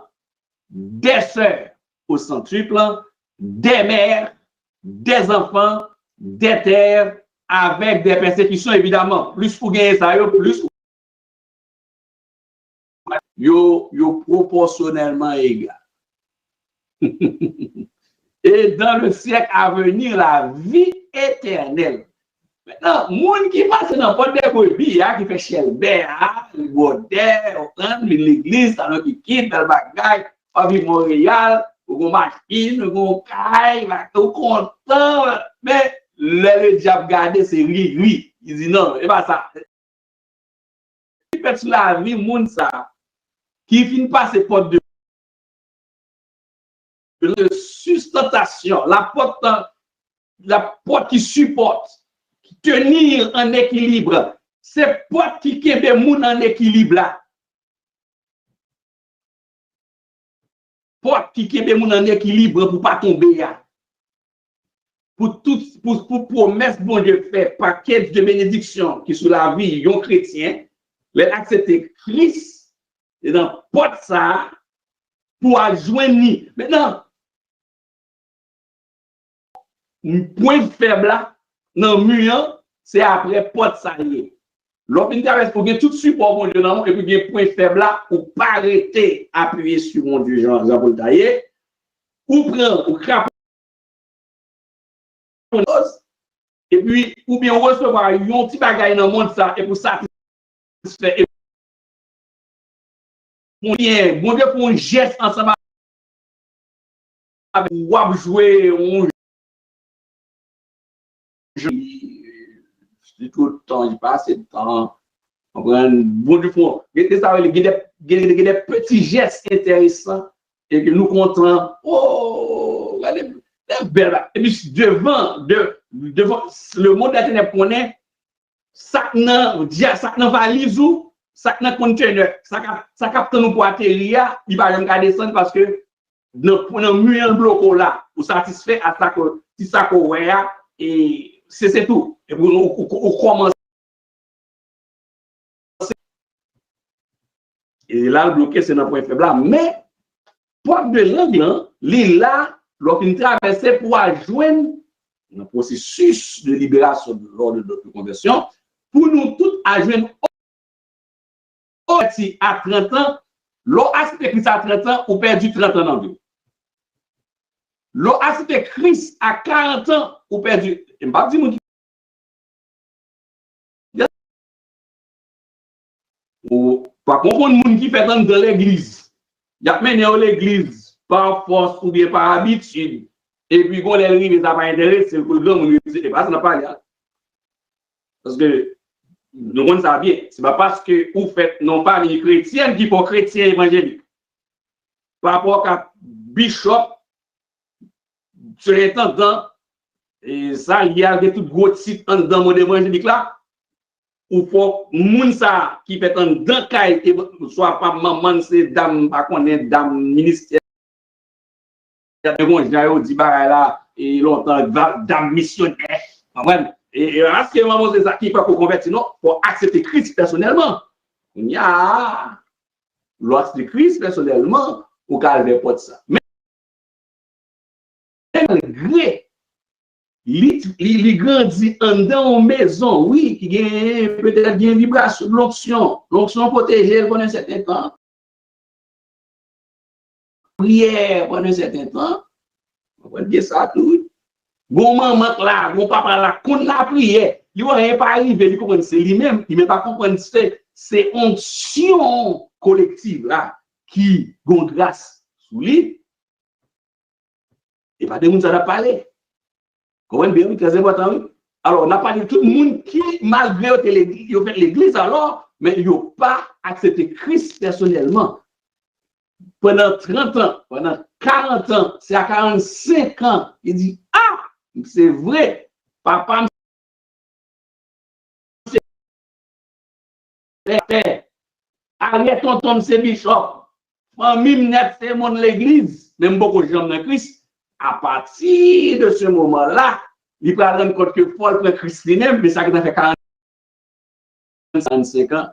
des sœurs au centuple, des mères, des enfants, des terres, avec des persécutions, évidemment. Plus pour gagner ça, plus yo proportionnellement égal. Et dans le siècle à venir, la vie éternelle. Maintenant, monde qui passe dans le de brebis, qui fait Chelbert, le bordel, l'église, qui quitte le bagage, on vit Montréal, on machine, on caille, on content, mais le diable garde, c'est lui. Il dit non, et pas ça. Il fait la vie, monde ça, qui finit par ces portes de sustentation, la porte qui supporte, qui tenir en équilibre, c'est porte qui kembe moun en équilibre là. Porte qui kembe moun en équilibre pour pas tomber là. Pour promesse bon Dieu fait, paquet de bénédictions qui sous la vie yon chrétien, les accepter Christ et dans porte ça pour adjoindre. Maintenant, un point faible là, dans le mur, c'est après porte ça y est. L'opinion pour que tout support mon Dieu dans et puis un point faible là, pour pas arrêter appuyer sur mon Dieu Jean-Paul Taillé, ou prendre, ou craper, et puis, ou bien recevoir un petit bagage dans le monde ça, et pour satisfaire. Mon Dieu pour un geste ensemble avec ou jouer, tout le temps, il passe le temps. On prend bon du fond. Il y a des petits gestes intéressants et que nous comptons. Oh, regardez, belle. Et puis devant le monde de la ténèbres qu'on est, ça n'a valise ou ça n'a conteneur, ça capte nous pour atterrir, il va jamais descendre parce que nous mur bloc là pour satisfaire à ça que si ça qu'on et c'est tout. Et on commence. Et là, le bloqué, c'est notre point faible là. Mais, porte de l'angle, là, lorsqu'on traverse pour joindre un processus de libération de l'ordre de notre conversion, pour nous tous à joindre à 30 ans, l'aspect Christ à 30 ans, ou perdu 30 ans en vie. L'aspect Christ à 40 ans, ou perdu. Je ne vais pas dire ou par contre, les gens qui fait dans l'église, il y a mené à l'église par force ou bien par habitude, et puis quand les arrivent, ça va intéresser le grand monde, c'est pas ça pas là. Parce que nous on ça bien, c'est pas parce que vous faites non pas les chrétiens qui sont chrétiens évangéliques. Par rapport à bishop, sur les temps, et ça, il y a des tout gros titres dans le monde évangélique là. Ou pour moun ça qui fait un dankay et soit pas maman c'est dame pas connaît dame ministère bon j'ai dit là et longtemps dame missionnaire et à ce moment c'est ça qui pas pour convertir non pour accepter Christ personnellement il y a l'autre de Christ personnellement pour calmer pas ça mais malgré il grandit en dans maison, oui, qui gagne peut-être bien vibration, l'onction protégée pendant un certain temps, prière pendant un certain temps, on va dire ça tout. Bon maman là, bon papa là, quand la prière, il va rien pas arriver, il comprend c'est lui-même, il ne pas comprendre c'est onction collective là qui gon grâce sous lui. Et pas de monde ça va parler. Comment bien, très important. Alors, on n'a pas de tout le monde qui, malgré l'église, alors, mais ils n'ont pas accepté Christ personnellement. Pendant 30 ans, pendant 40 ans, c'est à 45 ans, il dit, ah, c'est vrai, papa, arrête ton c'est bishop, famille net, c'est mon l'église, même beaucoup de gens dans Christ. À partir de ce moment-là, il peut rendre compte que Paul prend Christ lui-même, mais ça qui a fait 45 ans,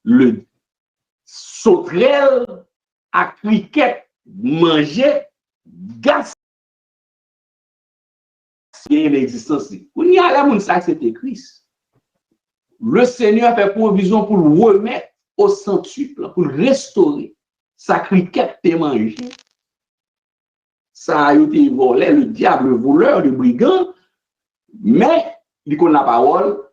le sauterelle à cricket, manger, gaspiller l'existence. Pour y aller, ça c'était Christ. Le Seigneur a fait provision pour le remettre au centuple, pour le restaurer. Ça cricket et manger. Ça a été volé, le diable, le voleur, le brigand, mais il connaît la parole,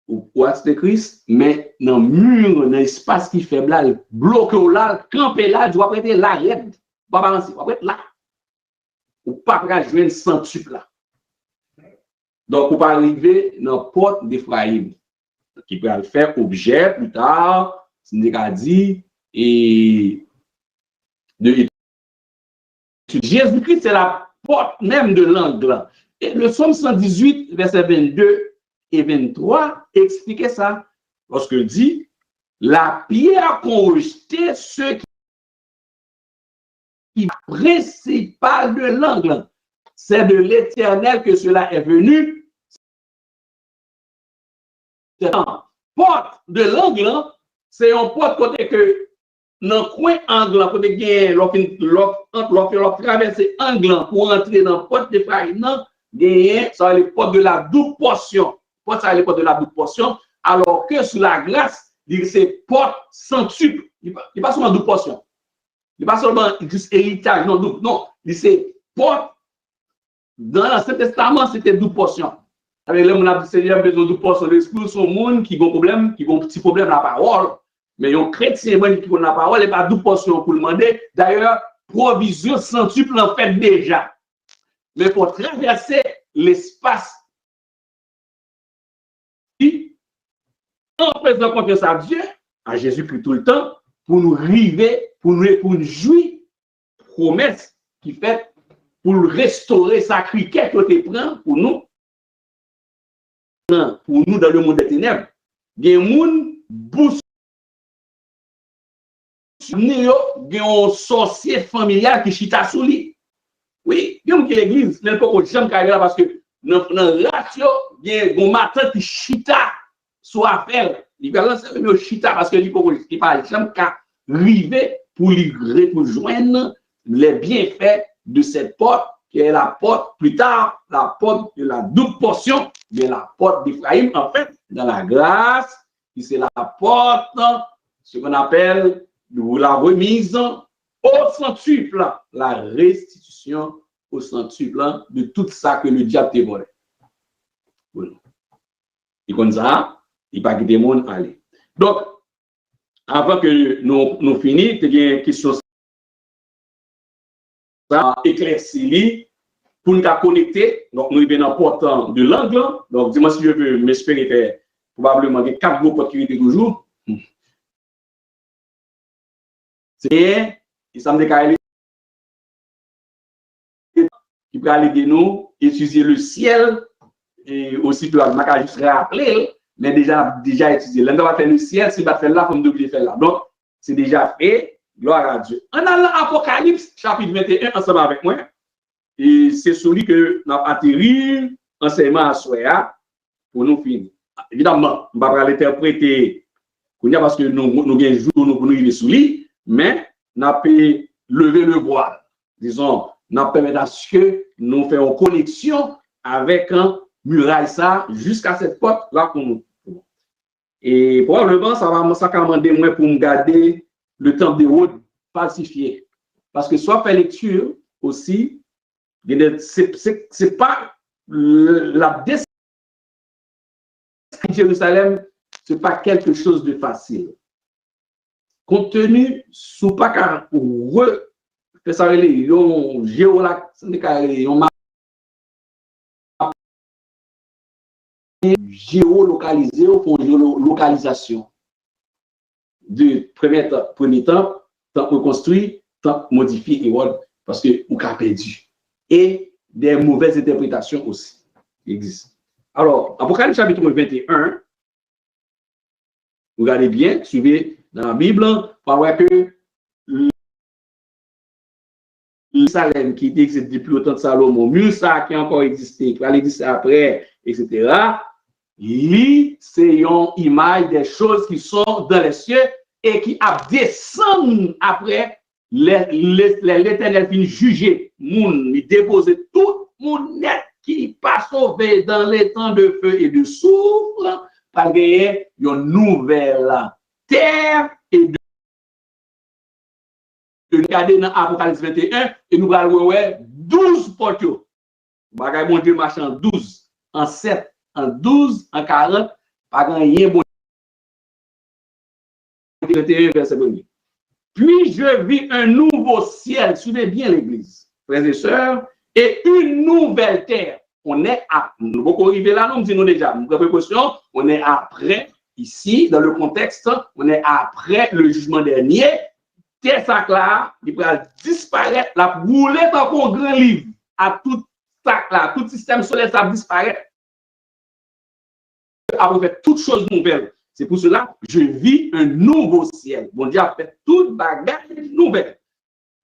ou c'est Christ, mais dans le mur, dans l'espace qui fait là, bloqué là, campé là, tu vas prêter là, pas balancer, tu vas prêter là. Ou pas jouer un centuple là. Donc, on va arriver dans la porte d'Ephraïm, qui peut le faire objet plus tard, c'est dit, et de Jésus-Christ, c'est la porte même de l'angle. Et le psaume 118, versets 22 et 23, expliquait ça. Lorsqu'il dit, la pierre qu'ont rejeté ceux qui principal de l'angle, c'est de l'Éternel que cela est venu. Porte de l'angle, c'est un porte côté que dans le coin angle, côté gain, lorsqu'on traverse angle pour entrer dans la porte de Pharaïm, ça va les portes de la double portion. Porte ça les portes de la double portion, alors que sous la grâce, c'est porte centuple. Il n'est pas seulement double portion. Il n'est pas seulement juste héritage, non, double. Non, c'est porte. Dans l'Ancien Testament, c'était double portion. Avec le monde, Seigneur besoin de double portion. L'esprit sont monde qui ont problème, qui ont un petit problème à la parole. Mais un chrétien qui connaît la parole, il n'y a pas double portion pour le demander. D'ailleurs, provision centuple en fait déjà. Mais pour traverser l'espace en faisant confiance à Dieu, à Jésus-Christ tout le temps, pour nous arriver, pour nous jouir, promesse qui fait pour restaurer sa criquet que tu prends pour nous dans le monde des ténèbres. Il y a des gens boussent, il y a un sorcier familial qui chita sous lui. Oui, il y a l'église, il n'y a pas de gens parce que dans la ratio, il y a un matin qui chita sous affaire. Il va lancer le chita parce que il ne pas jamais arriver pour joindre les bienfaits de cette porte qui est la porte plus tard, la porte de la double portion de la porte d'Ephraïm, en fait, dans la grâce, qui c'est la porte, ce qu'on appelle la remise au centuple, la restitution au centuple de tout ça que le diable t'a volé. Voilà. Et comme ça, il n'y a pas que des mondes aller. Donc, avant que nous finissions, il y a une question éclaircie pour nous connecter. Donc, nous sommes important de l'angle. Donc, dis-moi si je veux m'espérer que probablement il y a 4 groupes qui étaient toujours. C'est bien, il semble qu'il qui peut aider nous étudier le ciel et aussi pour juste rappeler, mais déjà étudié. L'un va faire le ciel, c'est va faire là comme nous faire là. Donc, c'est déjà fait. Gloire à Dieu. En allant Apocalypse, chapitre 21, ensemble avec moi, et c'est celui que nous avons atterri, enseignement à Soya, pour nous finir. Évidemment, on ne va pas l'interpréter parce que nous avons un jour pour nous arriver sous lui, mais nous avons lever le voile. Disons, nous permettre à ce que nous fassions connexion avec un muraille ça jusqu'à cette porte là pour nous. Et probablement, ça va demander moi pour me garder le temple de Rhodes falsifié. Parce que soit fait lecture aussi, c'est pas la destination de Jérusalem, c'est pas quelque chose de facile. Compte tenu, sous pas qu'à géolocalisé au fond géolocalisation du premier temps reconstruit, temps modifié et voilà, parce que on a perdu. Et des mauvaises interprétations aussi existent. Alors, Apocalypse chapitre 21, regardez bien, suivez dans la Bible, pour voir que Salem qui existe depuis le temps de Salomon, mieux ça qui a encore existé, qui va exister après, etc. C'est une image des choses qui sont dans les cieux et qui descendent après l'éternel finit juger, il dépose tout monde net qui pas sauvé dans les temps de feu et de souffle, pour gagner une nouvelle terre et de regarder dans Apocalypse 21 et nous allons voir 12 portes. Nous allons monter marcher en 12, en 7, en 12, en 40, pas gagner bon. 21 verset 1. Puis je vis un nouveau ciel, suivez bien l'église, frères et sœurs, et une nouvelle terre. On est à, nous beaucoup arriver là, nous disons déjà, nous prenons précaution, on est après, ici, dans le contexte, on est après le jugement dernier. Terre sac là, il va disparaître, la rouler dans un grand livre, à tout sac là, tout système solaire, ça disparaît. Après toutes choses nouvelles. C'est pour cela que je vis un nouveau ciel. Bon Dieu a fait toute bagarre nouvelle.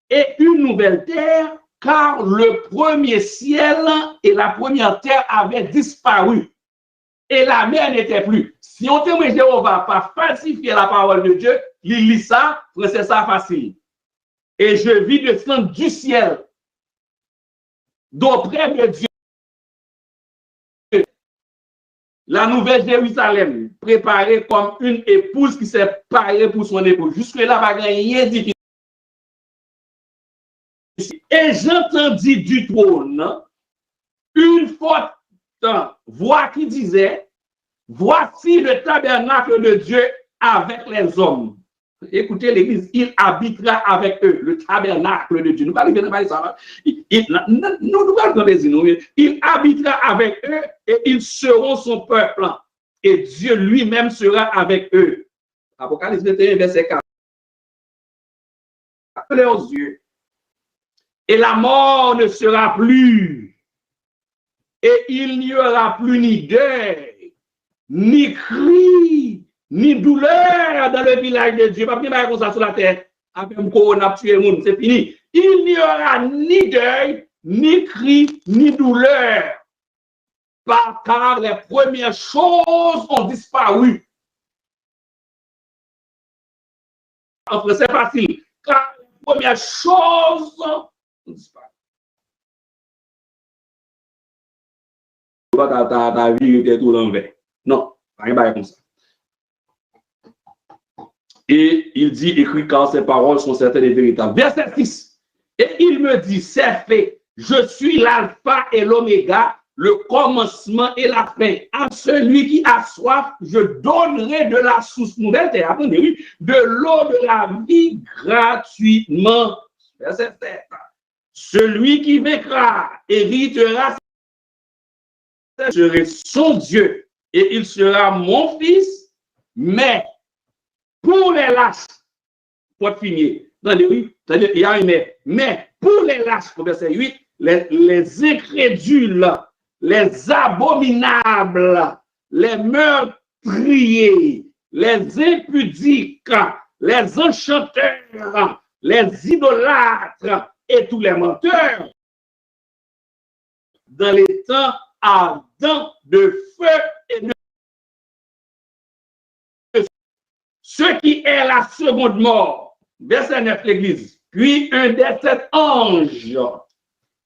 Et une nouvelle terre, car le premier ciel et la première terre avaient disparu. Et la mer n'était plus. Si on témoin Jéhovah pas falsifier la parole de Dieu, il lit ça, c'est ça facile. Et je vis descendre du ciel, d'auprès de Dieu, la nouvelle Jérusalem, préparée comme une épouse qui s'est parée pour son époux. Jusque-là, pas rien difficile. Et j'entendis du trône une forte voix qui disait, voici le tabernacle de Dieu avec les hommes. Écoutez l'église, il habitera avec eux, le tabernacle de Dieu. Nous parlons bien de ça. Nous parlons des il habitera avec eux et ils seront son peuple. et Dieu lui-même sera avec eux. Apocalypse 21, verset 4. Leurs yeux. Et la mort ne sera plus. Et il n'y aura plus ni deuil, ni cri, ni douleur dans le village de Dieu. Pas bien comme ça sur la terre. Avec un corona tué monde, c'est fini. Il n'y aura ni deuil, ni cri, ni douleur. Car les premières choses ont disparu. En français facile. Car les premières choses ont disparu. Ta vie était tout l'envers. Non, pas comme ça. Et il dit, écrit car ces paroles sont certaines et véritables. Verset 6. Et il me dit, c'est fait. Je suis l'alpha et l'oméga, le commencement et la fin. À celui qui a soif, je donnerai de la source nouvelle, attendez, oui, de l'eau de la vie gratuitement. Verset 7. Celui qui vaincra héritera, je serai son Dieu et il sera mon fils, mais pour les lâches, pour finir, il y a un mais pour les lâches, verset 8, les incrédules, les abominables, les meurtriers, les impudiques, les enchanteurs, les idolâtres et tous les menteurs, dans les temps ardents de feu et de ce qui est la seconde mort. Verset 9, l'Église. Puis un des 7 anges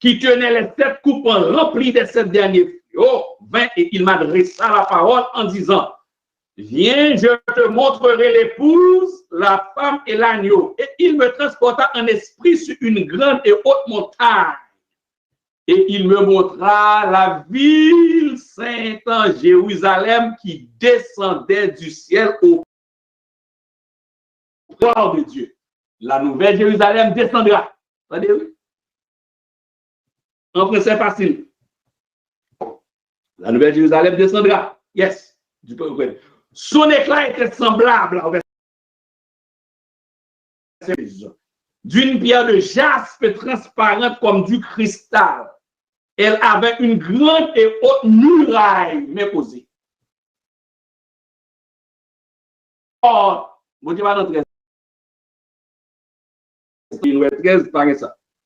qui tenait les 7 coupes remplies des 7 derniers fléaux vint et il m'adressa la parole en disant, viens, je te montrerai l'épouse, la femme et l'agneau. Et il me transporta en esprit sur une grande et haute montagne. Et il me montra la ville sainte en Jérusalem qui descendait du ciel au pouvoir de Dieu. La nouvelle Jérusalem descendra. Entendez-vous? En français facile. La nouvelle Jérusalem descendra. Yes. Son éclat était semblable d'une pierre de jaspe transparente comme du cristal. Elle avait une grande et haute muraille méposée. Or, vous dites pas dans 13.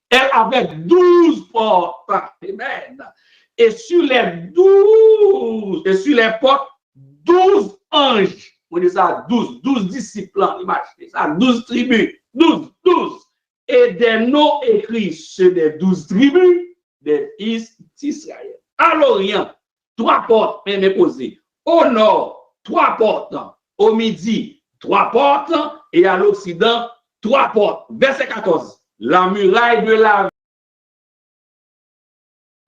Elle avait 12 portes. Amen. Et sur les portes, 12 anges. On dit ça, 12 disciples. Imaginez ça, 12 tribus. 12. Et des noms écrits sur les 12 tribus des fils d'Israël. À l'Orient, 3 portes méposées. Au nord, 3 portes. Au midi, 3 portes. Et à l'Occident, 3 portes. Verset 14. La muraille de la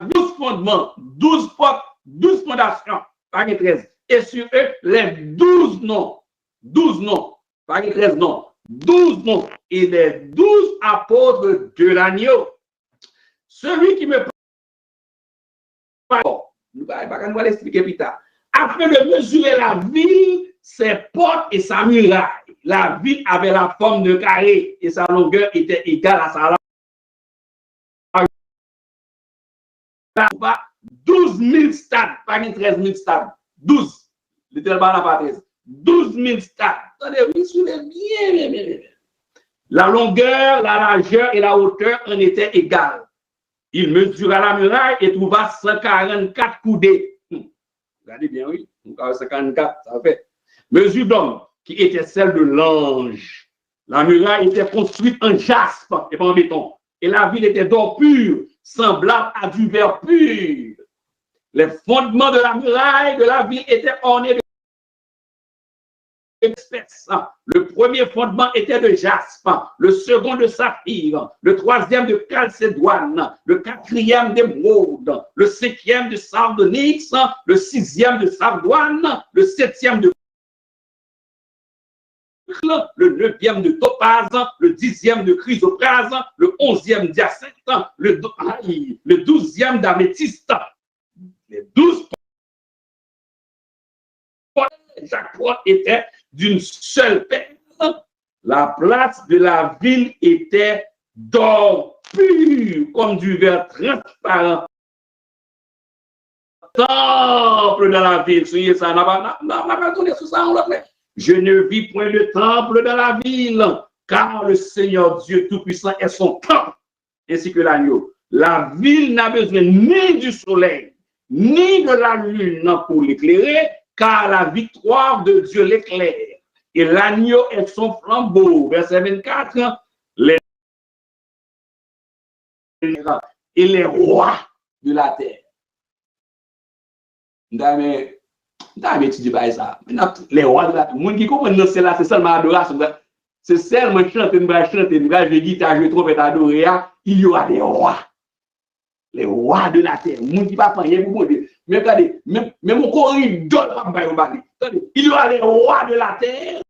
12 fondements, 12 portes, 12 fondations. Page 13. Et sur eux, les 12 noms. 12 noms. Page 13 noms. 12 noms. Et les 12 apôtres de l'agneau. Celui qui me parle, nous allons l'expliquer plus tard, afin de mesurer la ville, ses portes et sa muraille. La ville avait la forme de carré et sa longueur était égale à sa largeur. 12 000 stades, pas 13 000 stades. 12. Littéralement, la parenthèse. 12 000 stades. Attendez, suivez bien. La longueur, la largeur et la hauteur en étaient égales. Il mesura la muraille et trouva 144 coudées. Regardez bien, oui. 144, ça fait. Mesure d'homme, qui était celle de l'ange. La muraille était construite en jaspe et pas en béton. Et la ville était d'or pur, semblable à du verre pur. Les fondements de la muraille de la ville étaient ornés de espèces. Le premier fondement était de jaspe, le second de saphir, le troisième de chalcédoine, le quatrième d'émeraude, le cinquième de sardonyx, le sixième de sardoine, le septième de le neuvième de topaz, le 10e de chrysoprase, le 11e d'hyacinthe, le 12e d'améthyste. Les 12 chaque porte était d'une seule perle. La place de la ville était d'or pur, comme du verre transparent. Temple dans la ville, soyez ça, je ne vis point le temple dans la ville, car le Seigneur Dieu Tout-Puissant est son temple, ainsi que l'agneau. La ville n'a besoin ni du soleil, ni de la lune pour l'éclairer, car la victoire de Dieu l'éclaire. Et l'agneau est son flambeau. Verset 24, et les rois de la terre. Mais étudié ça. Les rois de la terre. Les gens qui comprennent c'est là, c'est seulement adoration. C'est seulement chanter, jouer guitare, jouer trompette, adorer. Il y aura des rois. Les rois de la terre. Les gens qui ne parlent pas rien pour Dieu. Mais regardez, même mon corridor, il y aura les rois de la terre.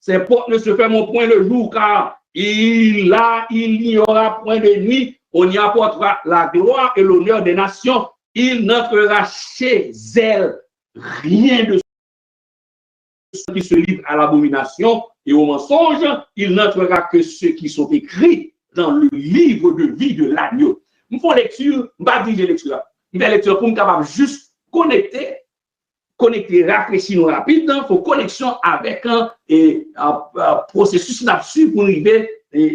Ces portes ne se ferment point le jour, car il n'y aura point de nuit. On y apportera la gloire et l'honneur des nations. Il n'entrera chez elle rien de ceux qui se livrent à l'abomination et au mensonge. Il n'entrera que ceux qui sont écrits dans le livre de vie de l'agneau. Nous faisons lecture, je ne vais pas dire lecture. Nous faisons lecture pour nous capable juste connecter, rafraîchir rapide. Il faut connexion avec un processus d'absurde pour arriver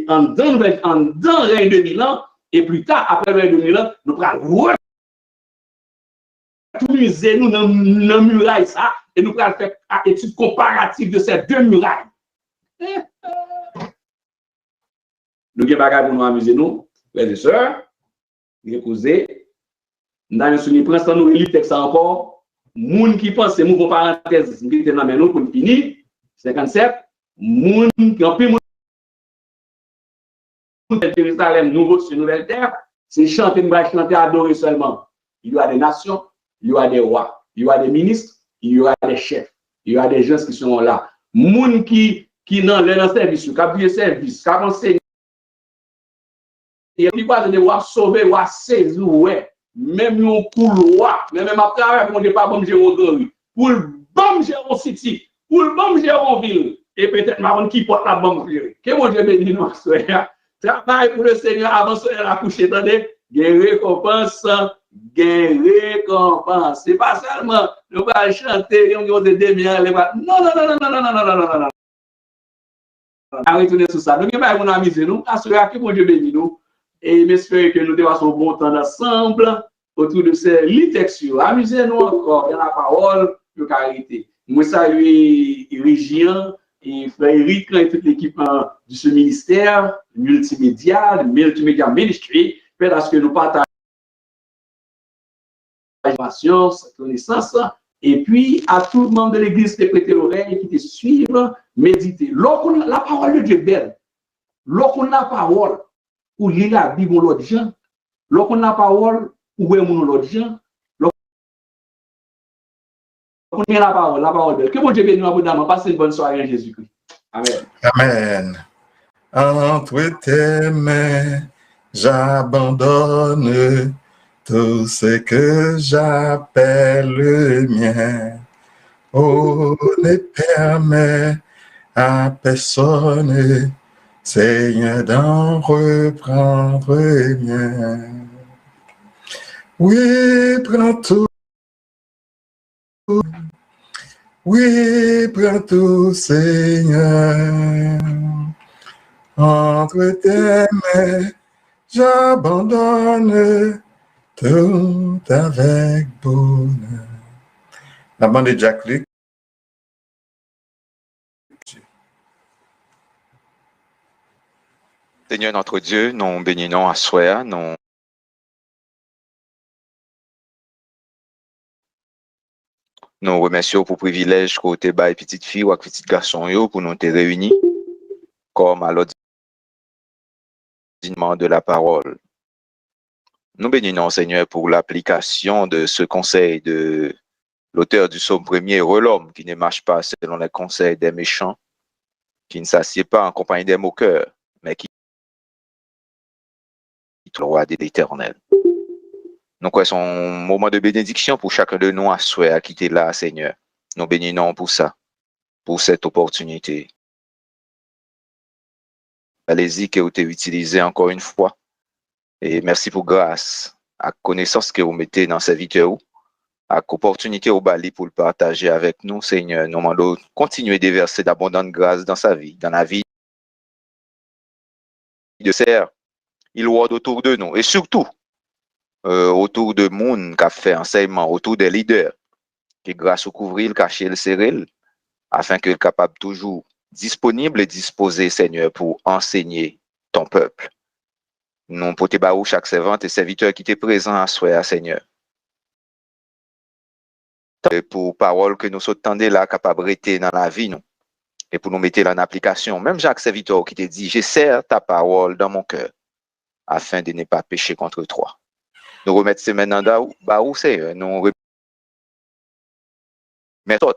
en dans règne de 2000 ans. Et plus tard, après le règne de 2000 ans, nous allons utiliser nous dans la muraille ça et nous allons faire une étude comparative de ces deux murailles. Nous avons bagage pour nous amuser, nous, frères et sœurs, nous poser. Nous avons souligné, pour l'instant, nous lisons le texte encore. Moun qui pense, c'est mon parenthèse, nous avons dans nous pour finir. 57. Moun qui ont pris Jérusalem, nouveau sur nouvelle terre, c'est chanter, adorer seulement. Il y aura des nations, il y aura des rois, il y aura des ministres, il y aura des chefs, il y aura des gens qui sont là. Moun qui dans le service, qui a bien service, qui a enseigné, et puis pas de voir sauver, voir saisir, ouais. Même un couloir, même après, on n'est pas bon gérer pour le bon gérer city, pour le bon gérer ville, et peut-être marron qui porte la bonne gérer. Que mon Dieu bénisse nous, frère. Travail pour le Seigneur avant de la coucher, attendez, gain récompense, gain récompense. C'est pas seulement nous va chanter, on va demi-heure, non. À retourner sur ça. Nous allons amuser nous, assurer que mon Dieu bénisse nous, et j'espère que nous devons un bon temps ensemble autour de ces littératures. Amusez-nous encore dans la parole de carité. Moi, salue Région et frère Eric et toute l'équipe de ce ministère multimédia ministry, parce que nous partageons cette connaissance, et puis à tout le monde de l'église qui prêter l'oreille, qui te suivent, méditer. Lorsqu'on la parole de Dieu est belle, lorsqu'on a la parole, ou lire la Bible l'autre gens, lorsqu'on a la parole, ou est l'autre gens, on a la parole belle. Que mon Dieu bénisse abondamment. Passez une bonne soirée en Jésus-Christ. Amen. Amen. Entre tes mains, j'abandonne tout ce que j'appelle le mien. Oh, ne permets à personne, Seigneur, d'en reprendre mien. Oui, prends tout. Oui, prends tout, Seigneur. Entre tes mains, j'abandonne tout avec bonheur. La bande de Jack Luc. Seigneur notre Dieu, nous bénissons à soi, nous remercions pour le privilège côté bail petite fille ou petite garçon pour nous te réunir comme à l'ordinaire de la parole. Nous bénissons Seigneur pour l'application de ce conseil de l'auteur du psaume 1er, heureux l'homme qui ne marche pas selon les conseils des méchants, qui ne s'assied pas en compagnie des moqueurs, mais qui est le roi de l'Éternel. Nous quoi son moment de bénédiction pour chacun de nous à souhait à quitter là, Seigneur. Nous bénissons pour ça, pour cette opportunité. Allez-y que vous avez utilisé encore une fois. Et merci pour grâce, à connaissance que vous mettez dans cette vidéo, à l'opportunité au Bali pour le partager avec nous, Seigneur. Nous demandons de continuer de verser d'abondantes grâces dans sa vie, dans la vie de serre. Il rôde autour de nous et surtout autour de monde qui a fait enseignement, autour des leaders, qui grâce au couvrir, le cacher, le serrer, afin qu'il soit capable toujours disponible et disposé, Seigneur, pour enseigner ton peuple. Nous potons chaque servante et serviteur qui était présent à soi, Seigneur. Pour parole que nous sommes là, capable de rester dans la vie, nous, et pour nous mettre en application. Même Jacques Serviteur qui te dit, j'essaie ta parole dans mon cœur, afin de ne pas pécher contre toi. Nous remettons maintenant dans Seigneur, nous remettons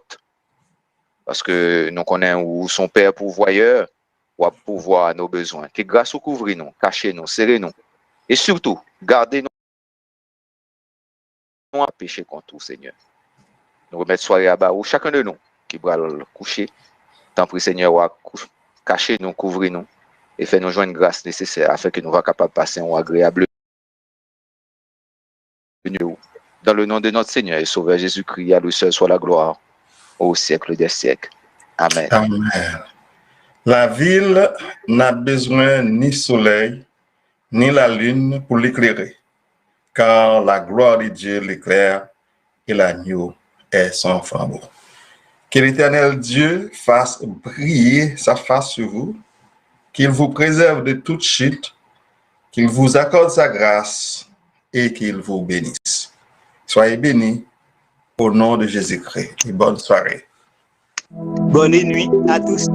parce que nous connaissons où son Père pourvoyeur ou pourvoir à nos besoins. Que grâce au couvrir-nous, cachez-nous, serrez-nous, et surtout, gardez-nous à pécher contre tout, Seigneur. Nous remettons soirée à Barou, chacun de nous qui va le coucher. Tant pis, Seigneur, cachez-nous, couvrez-nous et faites-nous joindre une grâce nécessaire afin que nous soyons capables de passer un agréable dans le nom de notre Seigneur et Sauveur Jésus-Christ, à lui seul soit la gloire au siècle des siècles. Amen. Amen. La ville n'a besoin ni soleil, ni la lune pour l'éclairer, car la gloire de Dieu l'éclaire et l'agneau est son flambeau. Que l'Éternel Dieu fasse briller sa face sur vous, qu'il vous préserve de toute chute, qu'il vous accorde sa grâce et qu'il vous bénisse. Soyez bénis au nom de Jésus-Christ et bonne soirée. Bonne nuit à tous.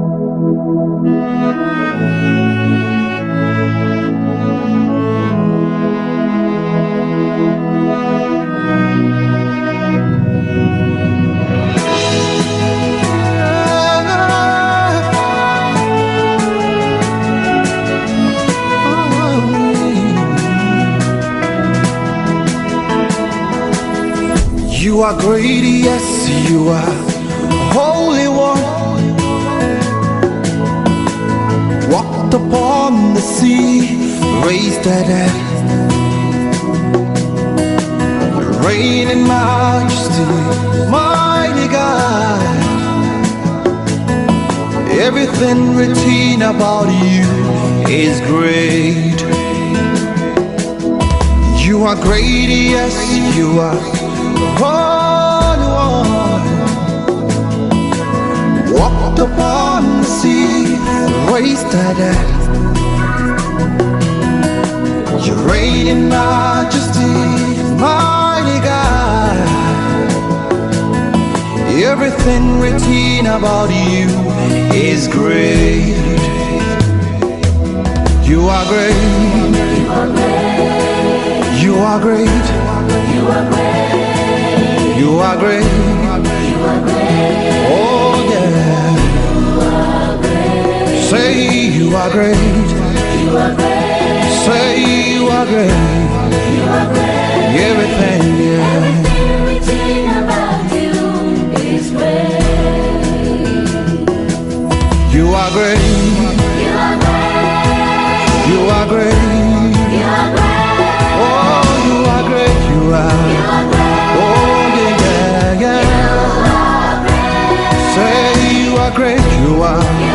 You are great, yes, you are Holy One. Walked upon the sea, raised the dead, reign in majesty, mighty God. Everything written about you is great. You are great, yes, you are Holy One. Walked upon the sea, raised the dead. You reign in majesty, mighty God. Everything written about you is great. You are great. You are great. You are great. You are great. You are great. Oh yeah. You are great. Say you are great. You are great. Say you are great. You are great. Everything, yeah. Everything about you is great. You are great. You are great. You are great. You are great. Oh, you are great. You are. You are great. Say you are great, you are.